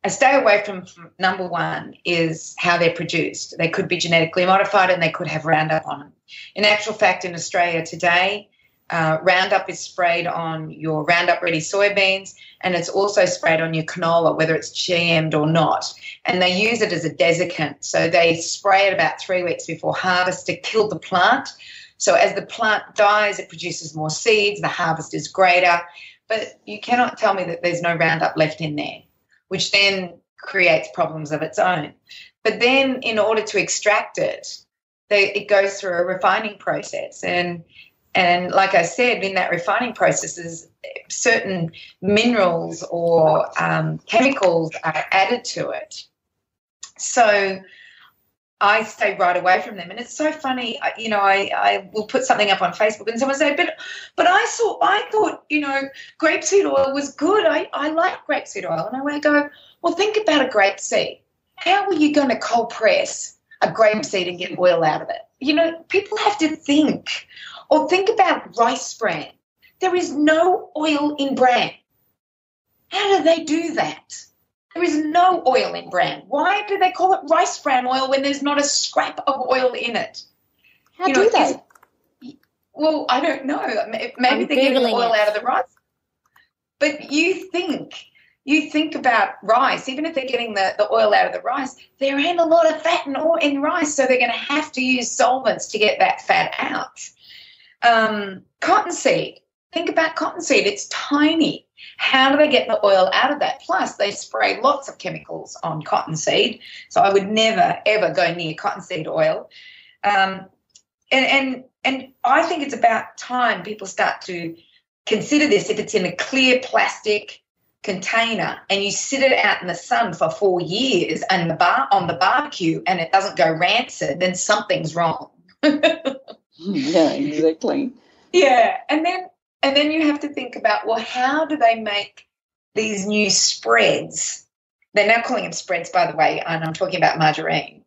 S4: I stay away from number one is how they're produced. They could be genetically modified and they could have Roundup on them. In actual fact, in Australia today, Roundup is sprayed on your Roundup Ready soybeans, and it's also sprayed on your canola, whether it's GM'd or not. And they use it as a desiccant. So they spray it about 3 weeks before harvest to kill the plant. So as the plant dies, it produces more seeds, the harvest is greater. But you cannot tell me that there's no Roundup left in there, which then creates problems of its own. But then in order to extract it, it goes through a refining process. And like I said, in that refining process, is certain minerals or chemicals are added to it. So I stay right away from them. And it's so funny, I will put something up on Facebook and someone say, but I thought, grapeseed oil was good. I like grapeseed oil. And I go, well, think about a grapeseed. How are you going to cold press a grapeseed and get oil out of it? People have to think. Or think about rice bran. There is no oil in bran. How do they do that? There is no oil in bran. Why do they call it rice bran oil when there's not a scrap of oil in it?
S2: How do they?
S4: Well, I don't know. Maybe they're getting the oil out of the rice. But you think about rice, even if they're getting the oil out of the rice, there ain't a lot of fat in rice, so they're going to have to use solvents to get that fat out. Cottonseed. think about cottonseed. It's tiny. How do they get the oil out of that? Plus, they spray lots of chemicals on cottonseed. So I would never, ever go near cottonseed oil. And I think it's about time people start to consider this. If it's in a clear plastic container and you sit it out in the sun for 4 years and on the barbecue and it doesn't go rancid, then something's wrong.
S3: Yeah, exactly.
S4: Yeah, and then you have to think about, well, how do they make these new spreads? They're now calling them spreads, by the way, and I'm talking about margarine.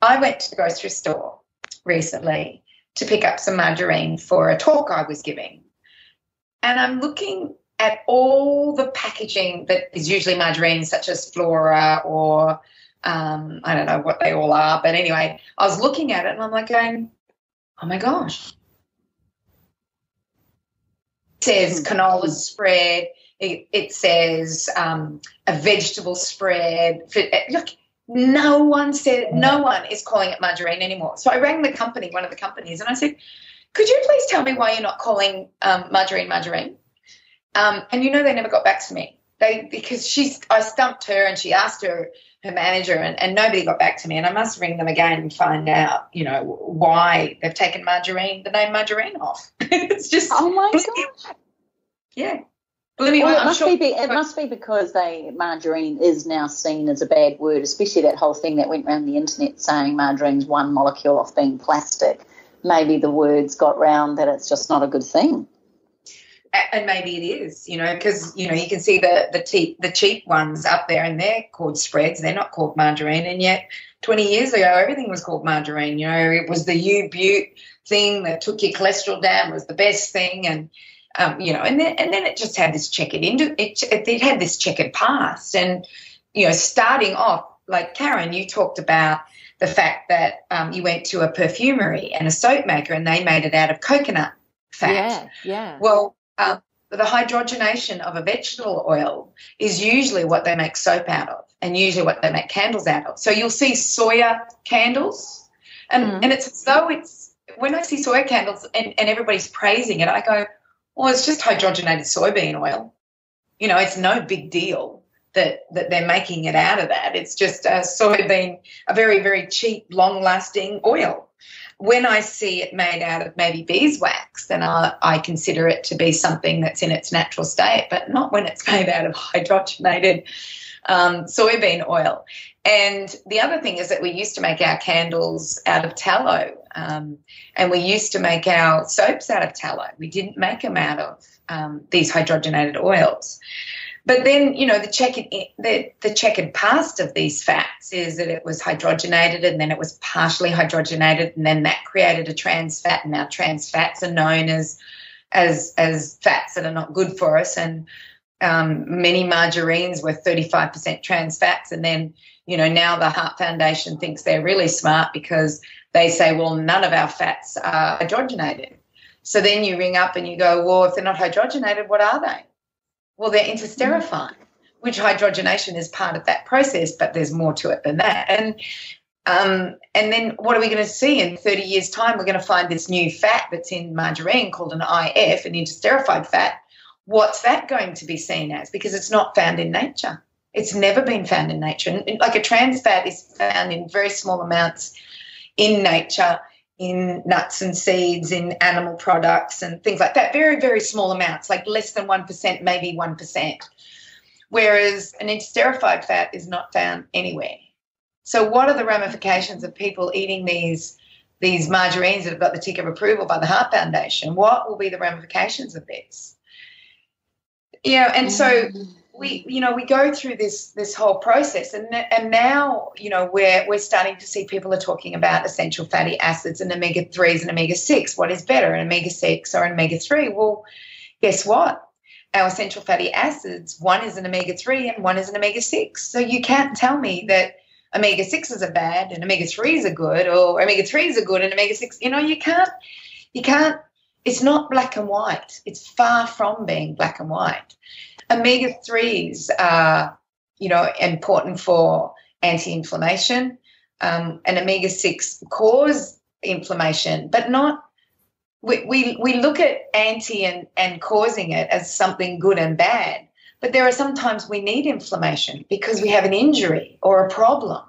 S4: I went to the grocery store recently to pick up some margarine for a talk I was giving, and I'm looking at all the packaging that is usually margarine, such as Flora or I don't know what they all are, but anyway, I was looking at it and I'm like going, oh my gosh. It says canola spread. It says a vegetable spread. Look, no one is calling it margarine anymore. So I rang the company, one of the companies, and I said, could you please tell me why you're not calling margarine? And they never got back to me. Because I stumped her and she asked her manager and nobody got back to me, and I must ring them again and find out, why they've taken the name margarine off. It's just,
S3: oh my gosh.
S4: Yeah.
S3: Well, it must be because margarine is now seen as a bad word, especially that whole thing that went around the internet saying margarine's one molecule off being plastic. Maybe the words got round that it's just not a good thing.
S4: And maybe it is, because, you can see the cheap ones up there and they're called spreads. They're not called margarine. And yet 20 years ago, everything was called margarine. It was the U-Butte thing that took your cholesterol down, was the best thing. And, and then it just had this it had this checkered past. And, starting off, like Karen, you talked about the fact that you went to a perfumery and a soap maker and they made it out of coconut fat.
S2: Yeah.
S4: Well, the hydrogenation of a vegetable oil is usually what they make soap out of and usually what they make candles out of. So you'll see soya candles and it's as though when I see soya candles and everybody's praising it, I go, well, it's just hydrogenated soybean oil. It's no big deal that they're making it out of that. It's just a very, very cheap, long-lasting oil. When I see it made out of maybe beeswax, then I consider it to be something that's in its natural state, but not when it's made out of hydrogenated soybean oil. And the other thing is that we used to make our candles out of tallow, and we used to make our soaps out of tallow. We didn't make them out of these hydrogenated oils. But then, the checkered past of these fats is that it was hydrogenated and then it was partially hydrogenated and then that created a trans fat, and now trans fats are known as fats that are not good for us. And many margarines were 35% trans fats, and then, now the Heart Foundation thinks they're really smart because they say, well, none of our fats are hydrogenated. So then you ring up and you go, well, if they're not hydrogenated, what are they? Well, they're intersterifying, which hydrogenation is part of that process, but there's more to it than that. And then what are we going to see in 30 years' time? We're going to find this new fat that's in margarine called an IF, an interesterified fat. What's that going to be seen as? Because it's not found in nature. It's never been found in nature. And like a trans fat is found in very small amounts in nature, in nuts and seeds, in animal products and things like that. Very, very small amounts, like less than 1%, maybe 1%. Whereas an interesterified fat is not found anywhere. So what are the ramifications of people eating these margarines that have got the tick of approval by the Heart Foundation? What will be the ramifications of this? And so we go through this whole process, and now we're starting to see people are talking about essential fatty acids and omega-3s and omega-6. What is better, an omega-6 or an omega-3? Well, guess what? Our essential fatty acids, one is an omega-3 and one is an omega-6. So you can't tell me that omega-6s are bad and omega-3s are good, or omega-3s are good and omega-6. You can't. It's not black and white. It's far from being black and white. Omega-3s are, important for anti-inflammation, and omega-6 cause inflammation, but not we look at anti and causing it as something good and bad, but there are sometimes we need inflammation because we have an injury or a problem.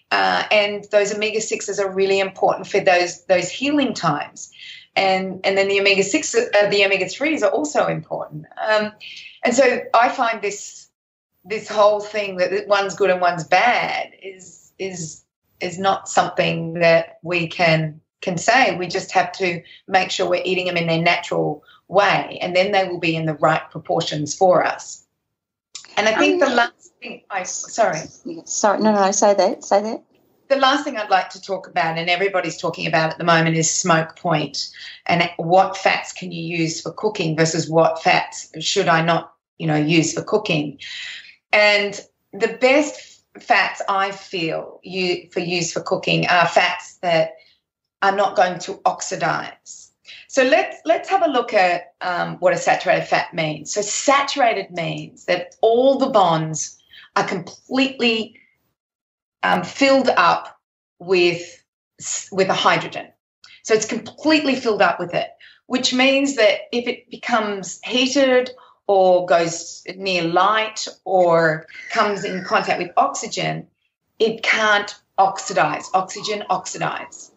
S4: And those omega-6s are really important for those healing times. And then the omega-3s are also important. And so I find this whole thing that one's good and one's bad is not something that we can say. We just have to make sure we're eating them in their natural way, and then they will be in the right proportions for us. And I think the last thing say that. The last thing I'd like to talk about, and everybody's talking about at the moment, is smoke point and what fats can you use for cooking versus what fats should I not, use for cooking. And the best fats I feel for use for cooking are fats that are not going to oxidize. So let's have a look at what a saturated fat means. So saturated means that all the bonds are completely filled up with a hydrogen. So it's completely filled up with it, which means that if it becomes heated or goes near light or comes in contact with oxygen, it can't oxidize. Oxygen oxidize.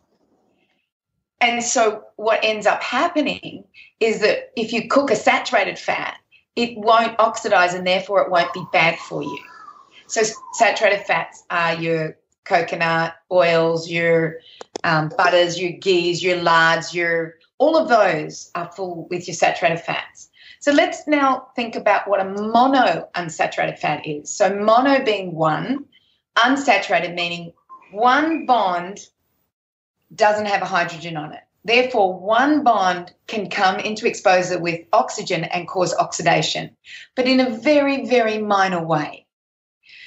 S4: And so what ends up happening is that if you cook a saturated fat, it won't oxidize and therefore it won't be bad for you. So saturated fats are your coconut oils, your butters, your ghees, your lards, all of those are full with your saturated fats. So let's now think about what a monounsaturated fat is. So mono being one, unsaturated meaning one bond doesn't have a hydrogen on it. Therefore, one bond can come into exposure with oxygen and cause oxidation, but in a very, very minor way.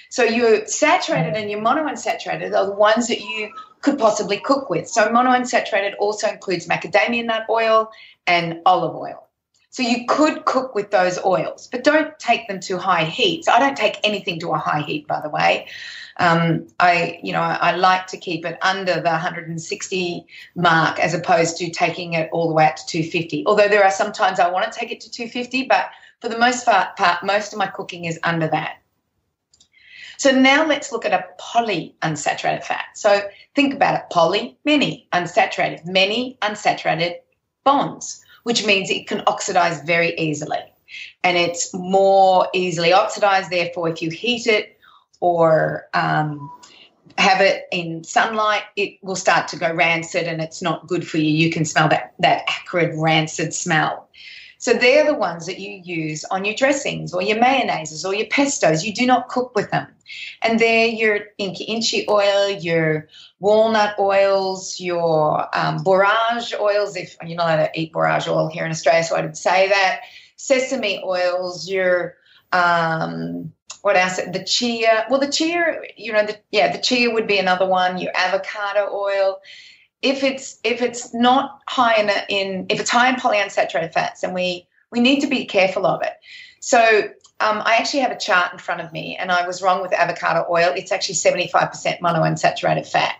S4: So your saturated and your monounsaturated are the ones that you could possibly cook with. So monounsaturated also includes macadamia nut oil and olive oil. So you could cook with those oils, but don't take them to high heat. So I don't take anything to a high heat, by the way. I like to keep it under the 160 mark as opposed to taking it all the way up to 250. Although there are some times I want to take it to 250, but for the most part, most of my cooking is under that. So now let's look at a polyunsaturated fat. So think about it. Poly, many, unsaturated, many unsaturated bonds, which means it can oxidize very easily. And it's more easily oxidized. Therefore, if you heat it or have it in sunlight, it will start to go rancid and it's not good for you. You can smell that acrid, rancid smell. So they're the ones that you use on your dressings or your mayonnaises or your pestos. You do not cook with them. And they're your inchi inchi oil, your walnut oils, your borage oils, if you're not allowed to eat borage oil here in Australia, so I didn't say that. Sesame oils, your what else? The chia. Well, the chia, the chia would be another one. Your avocado oil. If it's not high if it's high in polyunsaturated fats, then we need to be careful of it. So I actually have a chart in front of me, and I was wrong with avocado oil. It's actually 75% monounsaturated fat.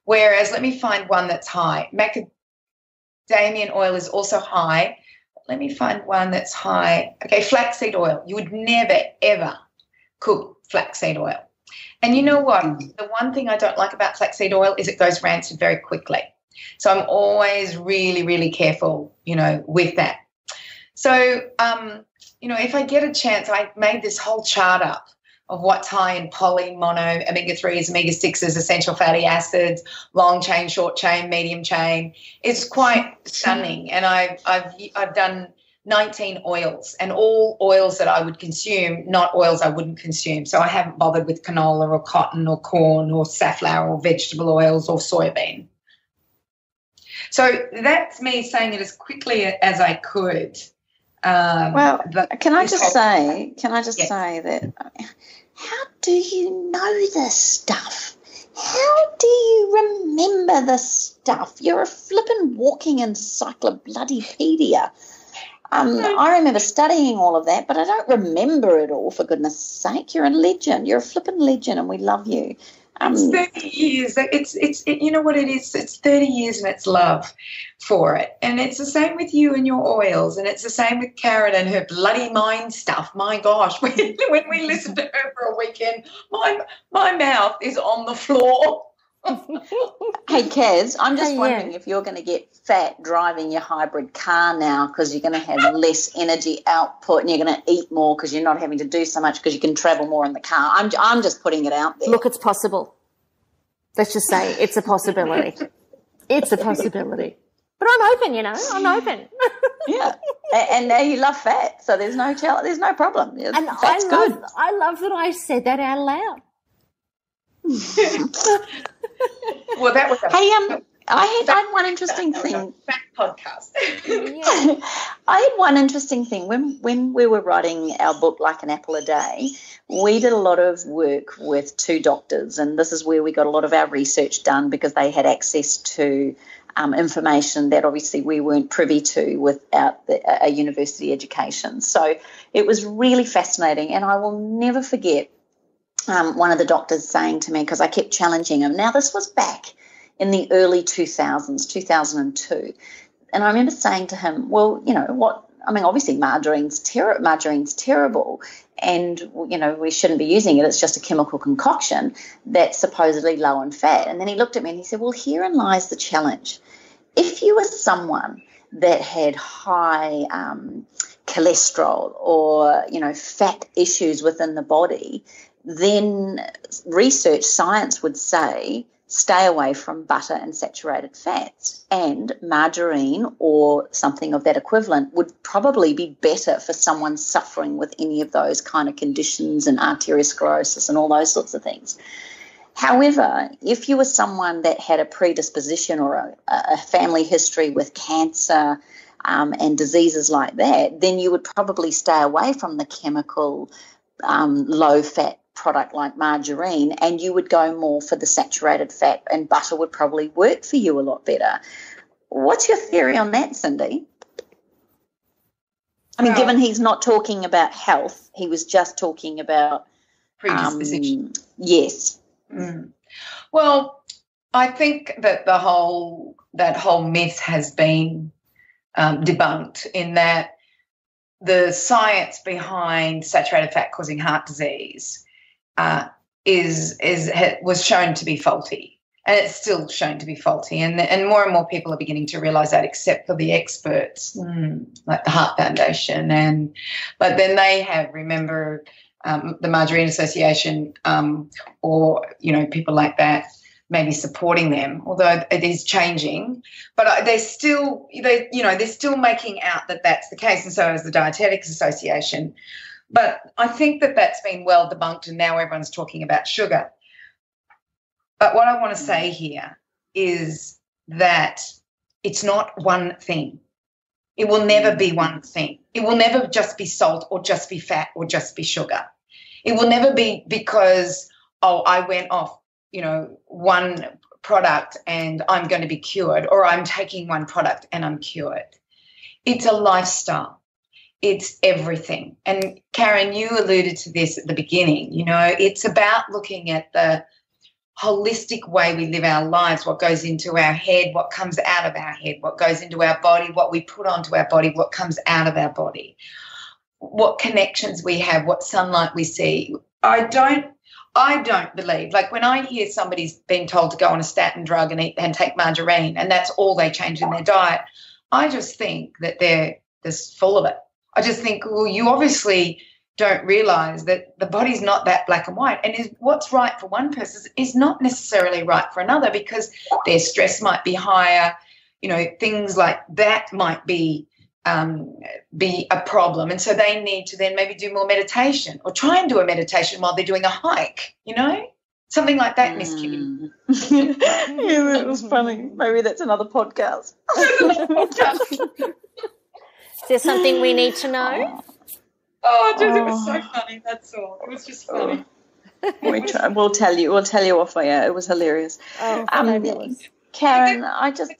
S4: Whereas, let me find one that's high. Macadamia oil is also high. Let me find one that's high. Okay, flaxseed oil. You would never, ever cook flaxseed oil. And you know what? The one thing I don't like about flaxseed oil is it goes rancid very quickly. So I'm always really, really careful, with that. So, if I get a chance, I made this whole chart up of what's high in poly, mono, omega-3s, omega-6s, essential fatty acids, long chain, short chain, medium chain. It's quite stunning. And I've done 19 oils, and all oils that I would consume, not oils I wouldn't consume. So I haven't bothered with canola or cotton or corn or safflower or vegetable oils or soybean. So that's me saying it as quickly as I could.
S3: Can I just say that how do you know this stuff? How do you remember this stuff? You're a flippin' walking encyclopedia. I remember studying all of that, but I don't remember it all, for goodness sake. You're a legend. You're a flippin' legend, and we love you.
S4: It's 30 years. You know what it is? It's 30 years and it's love for it. And it's the same with you and your oils. And it's the same with Karen and her bloody mind stuff. My gosh, when we listen to her for a weekend, my mouth is on the floor.
S3: Hey, Kaz, I'm just wondering if you're going to get fat driving your hybrid car now because you're going to have less energy output and you're going to eat more because you're not having to do so much because you can travel more in the car. I'm just putting it out there.
S2: Look, it's possible. Let's just say it's a possibility. It's a possibility. But I'm open, I'm open.
S3: Yeah. And now you love fat, so there's no problem.
S2: And
S3: Fat's good.
S2: I love that I said that out loud.
S4: Well, that was
S3: I had one interesting thing.
S4: Fat podcast.
S2: Yeah.
S3: I had one interesting thing. When we were writing our book, Like an Apple a Day, we did a lot of work with 2 doctors, and this is where we got a lot of our research done because they had access to information that obviously we weren't privy to without a university education. So it was really fascinating, and I will never forget one of the doctors saying to me, because I kept challenging him. Now, this was back in the early 2000s, 2002. And I remember saying to him, well, obviously margarine's terrible and, we shouldn't be using it. It's just a chemical concoction that's supposedly low in fat. And then he looked at me and he said, well, herein lies the challenge. If you were someone that had high cholesterol or, fat issues within the body, then science would say stay away from butter and saturated fats, and margarine or something of that equivalent would probably be better for someone suffering with any of those kind of conditions and arteriosclerosis and all those sorts of things. However, if you were someone that had a predisposition or a family history with cancer and diseases like that, then you would probably stay away from the chemical low-fat product like margarine, and you would go more for the saturated fat, and butter would probably work for you a lot better. What's your theory on that, Cindy? I mean, given he's not talking about health, he was just talking about
S4: predisposition.
S3: Yes.
S4: Mm. Well, I think that that whole myth has been debunked, in that the science behind saturated fat causing heart disease was shown to be faulty, and it's still shown to be faulty. And more people are beginning to realise that, except for the experts, like the Heart Foundation, but then they have, remember, the Margarine Association, or people like that, maybe supporting them, although it is changing. But they're still making out that that's the case, and so is the Dietetics Association. But I think that that's been well debunked, and now everyone's talking about sugar. But what I want to say here is that it's not one thing. It will never be one thing. It will never just be salt or just be fat or just be sugar. It will never be because, I went off, one product and I'm going to be cured, or I'm taking one product and I'm cured. It's a lifestyle. It's everything. And Karen, you alluded to this at the beginning. It's about looking at the holistic way we live our lives, what goes into our head, what comes out of our head, what goes into our body, what we put onto our body, what comes out of our body, what connections we have, what sunlight we see. I don't believe, like when I hear somebody's been told to go on a statin drug and eat and take margarine, and that's all they change in their diet, I just think that they're just full of it. I just think, well, you obviously don't realise that the body's not that black and white, and what's right for one person is not necessarily right for another, because their stress might be higher, things like that might be a problem, and so they need to then maybe do more meditation, or try and do a meditation while they're doing a hike, something like that, Miss Kitty.
S3: Yeah, that was funny. Maybe that's another podcast.
S2: Is there something we need to know?
S4: It was so funny. That's all. It was just funny.
S3: We'll tell you off air. It was hilarious. Karen, I just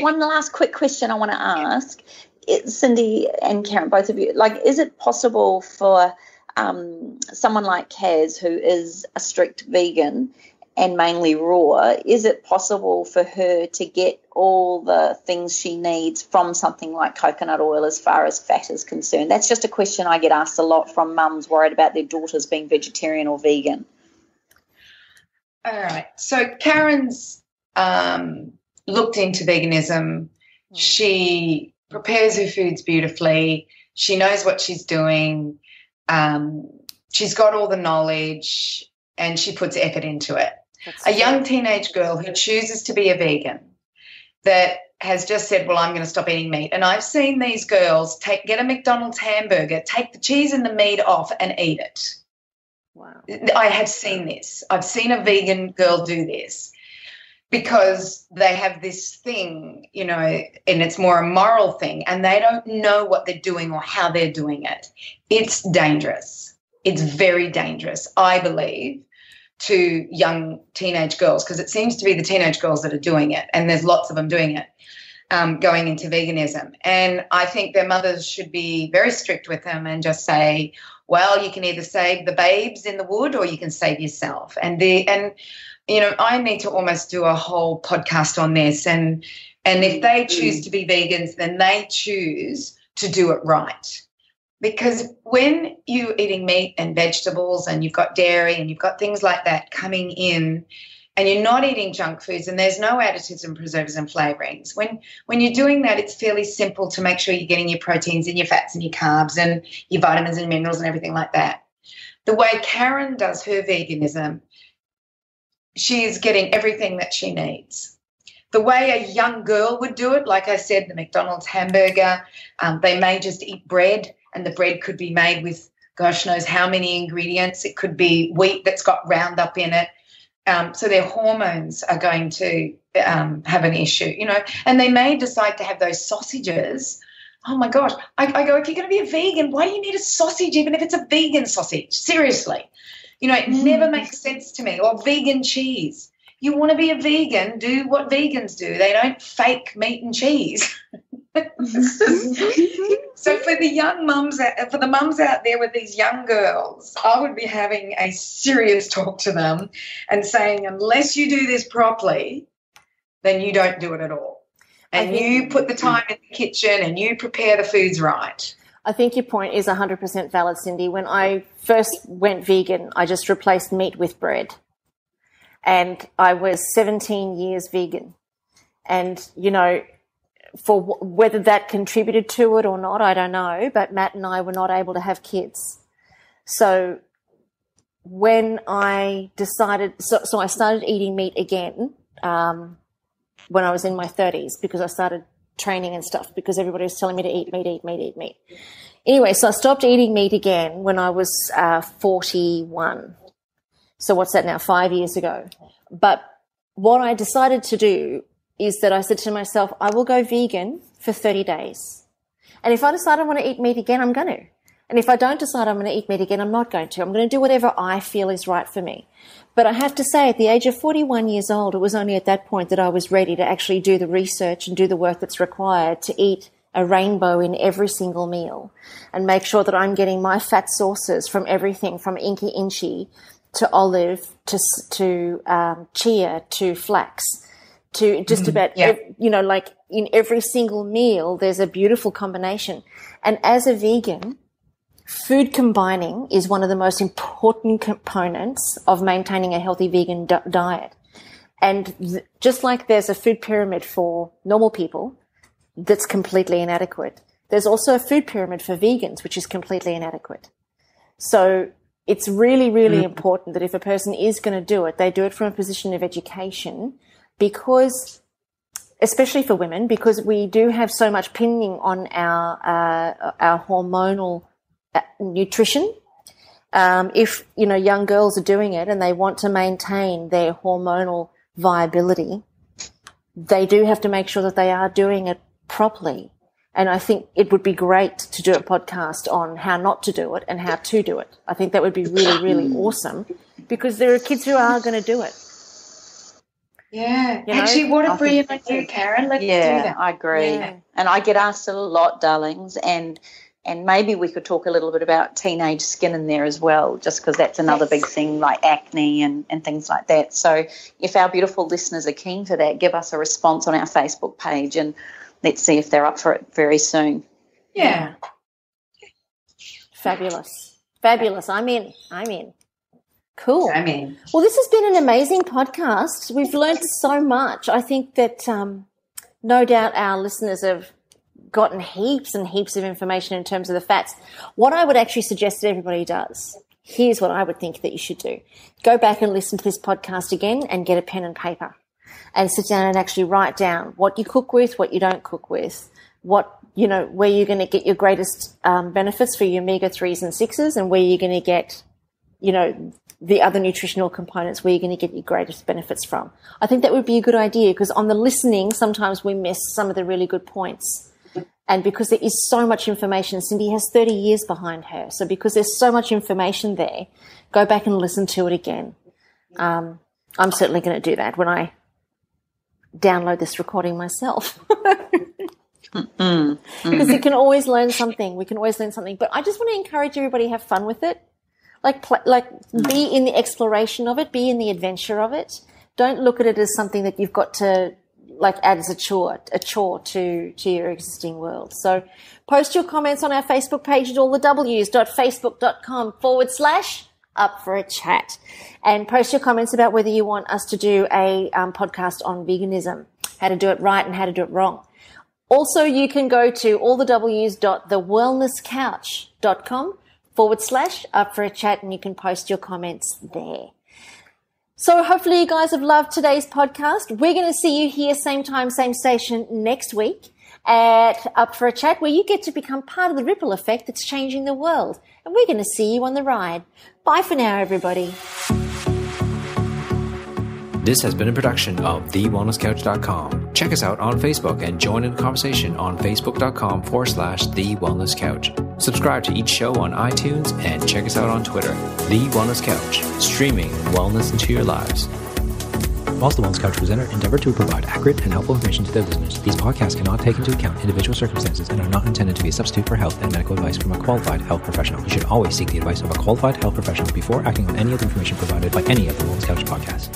S3: one last quick question I want to ask. Cindy and Karen, both of you, is it possible for someone like Kaz, who is a strict vegan and mainly raw, is it possible for her to get all the things she needs from something like coconut oil as far as fat is concerned? That's just a question I get asked a lot from mums worried about their daughters being vegetarian or vegan.
S4: All right. So Karen's looked into veganism. She prepares her foods beautifully. She knows what she's doing. She's got all the knowledge, and she puts effort into it. A young teenage girl who chooses to be a vegan that has just said, well, I'm going to stop eating meat. And I've seen these girls get a McDonald's hamburger, take the cheese and the meat off and eat it.
S2: Wow.
S4: I have seen this. I've seen a vegan girl do this because they have this thing, you know, and it's more a moral thing, and they don't know what they're doing or how they're doing it. It's dangerous. It's very dangerous, I believe, to young teenage girls, because it seems to be the teenage girls that are doing it, and there's lots of them doing it, going into veganism. And I think their mothers should be very strict with them and just say, well, you can either save the babes in the wood or you can save yourself. And you know, I need to almost do a whole podcast on this. And if they choose to be vegans, then they choose to do it right. Because when you're eating meat and vegetables and you've got dairy and you've got things like that coming in, and you're not eating junk foods and there's no additives and preservatives and flavorings, when you're doing that, it's fairly simple to make sure you're getting your proteins and your fats and your carbs and your vitamins and minerals and everything like that. The way Karen does her veganism, she is getting everything that she needs. The way a young girl would do it, like I said, the McDonald's hamburger, they may just eat bread, and the bread could be made with gosh knows how many ingredients. It could be wheat that's got Roundup in it. So their hormones are going to have an issue, you know, and they may decide to have those sausages. Oh, my gosh. I go, if you're going to be a vegan, why do you need a sausage, even if it's a vegan sausage? Seriously. You know, it never makes sense to me. Or vegan cheese. You want to be a vegan, do what vegans do. They don't fake meat and cheese. So for the young mums, for the mums out there with these young girls, I would be having a serious talk to them and saying, unless you do this properly, then you don't do it at all. And you put the time in the kitchen and you prepare the foods right.
S2: I think your point is 100% valid, Cindy. When I first went vegan, I just replaced meat with bread. And I was 17 years vegan. And, you know, for whether that contributed to it or not, I don't know. But Matt and I were not able to have kids. So when I decided, so I started eating meat again when I was in my 30s, because I started training and stuff, because everybody was telling me to eat meat. Anyway, so I stopped eating meat again when I was 41. So what's that now, 5 years ago? But what I decided to do is that I said to myself, I will go vegan for 30 days. And if I decide I want to eat meat again, I'm going to. And if I don't decide I'm going to eat meat again, I'm not going to. I'm going to do whatever I feel is right for me. But I have to say, at the age of 41 years old, it was only at that point that I was ready to actually do the research and do the work that's required to eat a rainbow in every single meal and make sure that I'm getting my fat sources from everything from inchi inchi to olive to chia to flax to just about, you know, like in every single meal, there's a beautiful combination. And as a vegan, food combining is one of the most important components of maintaining a healthy vegan diet. And just like there's a food pyramid for normal people that's completely inadequate, there's also a food pyramid for vegans, which is completely inadequate. So it's really, really important that if a person is going to do it, they do it from a position of education, because, especially for women, because we do have so much pinning on our hormonal nutrition. If, you know, young girls are doing it and they want to maintain their hormonal viability, they do have to make sure that they are doing it properly. And I think it would be great to do a podcast on how not to do it and how to do it. I think that would be really, really awesome, because there are kids who are going to do it.
S4: Yeah.
S2: You know?
S4: Actually, what a brilliant idea, Karen. Let's do that.
S3: I agree.
S2: Yeah.
S3: And I get asked a lot, darlings, and And maybe we could talk a little bit about teenage skin in there as well, just because that's another big thing, like acne and things like that. So if our beautiful listeners are keen for that, give us a response on our Facebook page and let's see if they're up for it very soon.
S4: Yeah.
S2: Fabulous. I'm in. Cool.
S4: I'm in.
S2: Well, this has been an amazing podcast. We've learned so much. I think that no doubt our listeners have gotten heaps and heaps of information in terms of the fats. What I would actually suggest that everybody does, here's what I would think that you should do. Go back and listen to this podcast again and get a pen and paper and sit down and actually write down what you cook with, what you don't cook with, what, where you're going to get your greatest benefits for your omega-3s and 6s, and where you're going to get, the other nutritional components where you're going to get your greatest benefits from. I think that would be a good idea, because on the listening, sometimes we miss some of the really good points. And because there is so much information, Cindy has 30 years behind her. So because there's so much information there, go back and listen to it again. I'm certainly going to do that when I download this recording myself. Because you can always learn something. We can always learn something. But I just want to encourage everybody to have fun with it. Be in the exploration of it, be in the adventure of it. Don't look at it as something that you've got to add as a chore to your existing world. So post your comments on our Facebook page at allthews.facebook.com/up for a chat, and post your comments about whether you want us to do a podcast on veganism, how to do it right and how to do it wrong. Also, you can go to allthewellnesscouch.com/up for a chat, and you can post your comments there. So hopefully you guys have loved today's podcast. We're going to see you here same time, same station next week at Up for a Chat, where you get to become part of the ripple effect that's changing the world. And we're going to see you on the ride. Bye for now, everybody.
S1: This has been a production of TheWellnessCouch.com. Check us out on Facebook and join in the conversation on Facebook.com/TheWellnessCouch. Subscribe to each show on iTunes and check us out on Twitter. The Wellness Couch, streaming wellness into your lives.
S5: Whilst the Wellness Couch presenter endeavor to provide accurate and helpful information to their listeners, these podcasts cannot take into account individual circumstances and are not intended to be a substitute for health and medical advice from a qualified health professional. You should always seek the advice of a qualified health professional before acting on any of the information provided by any of the Wellness Couch podcasts.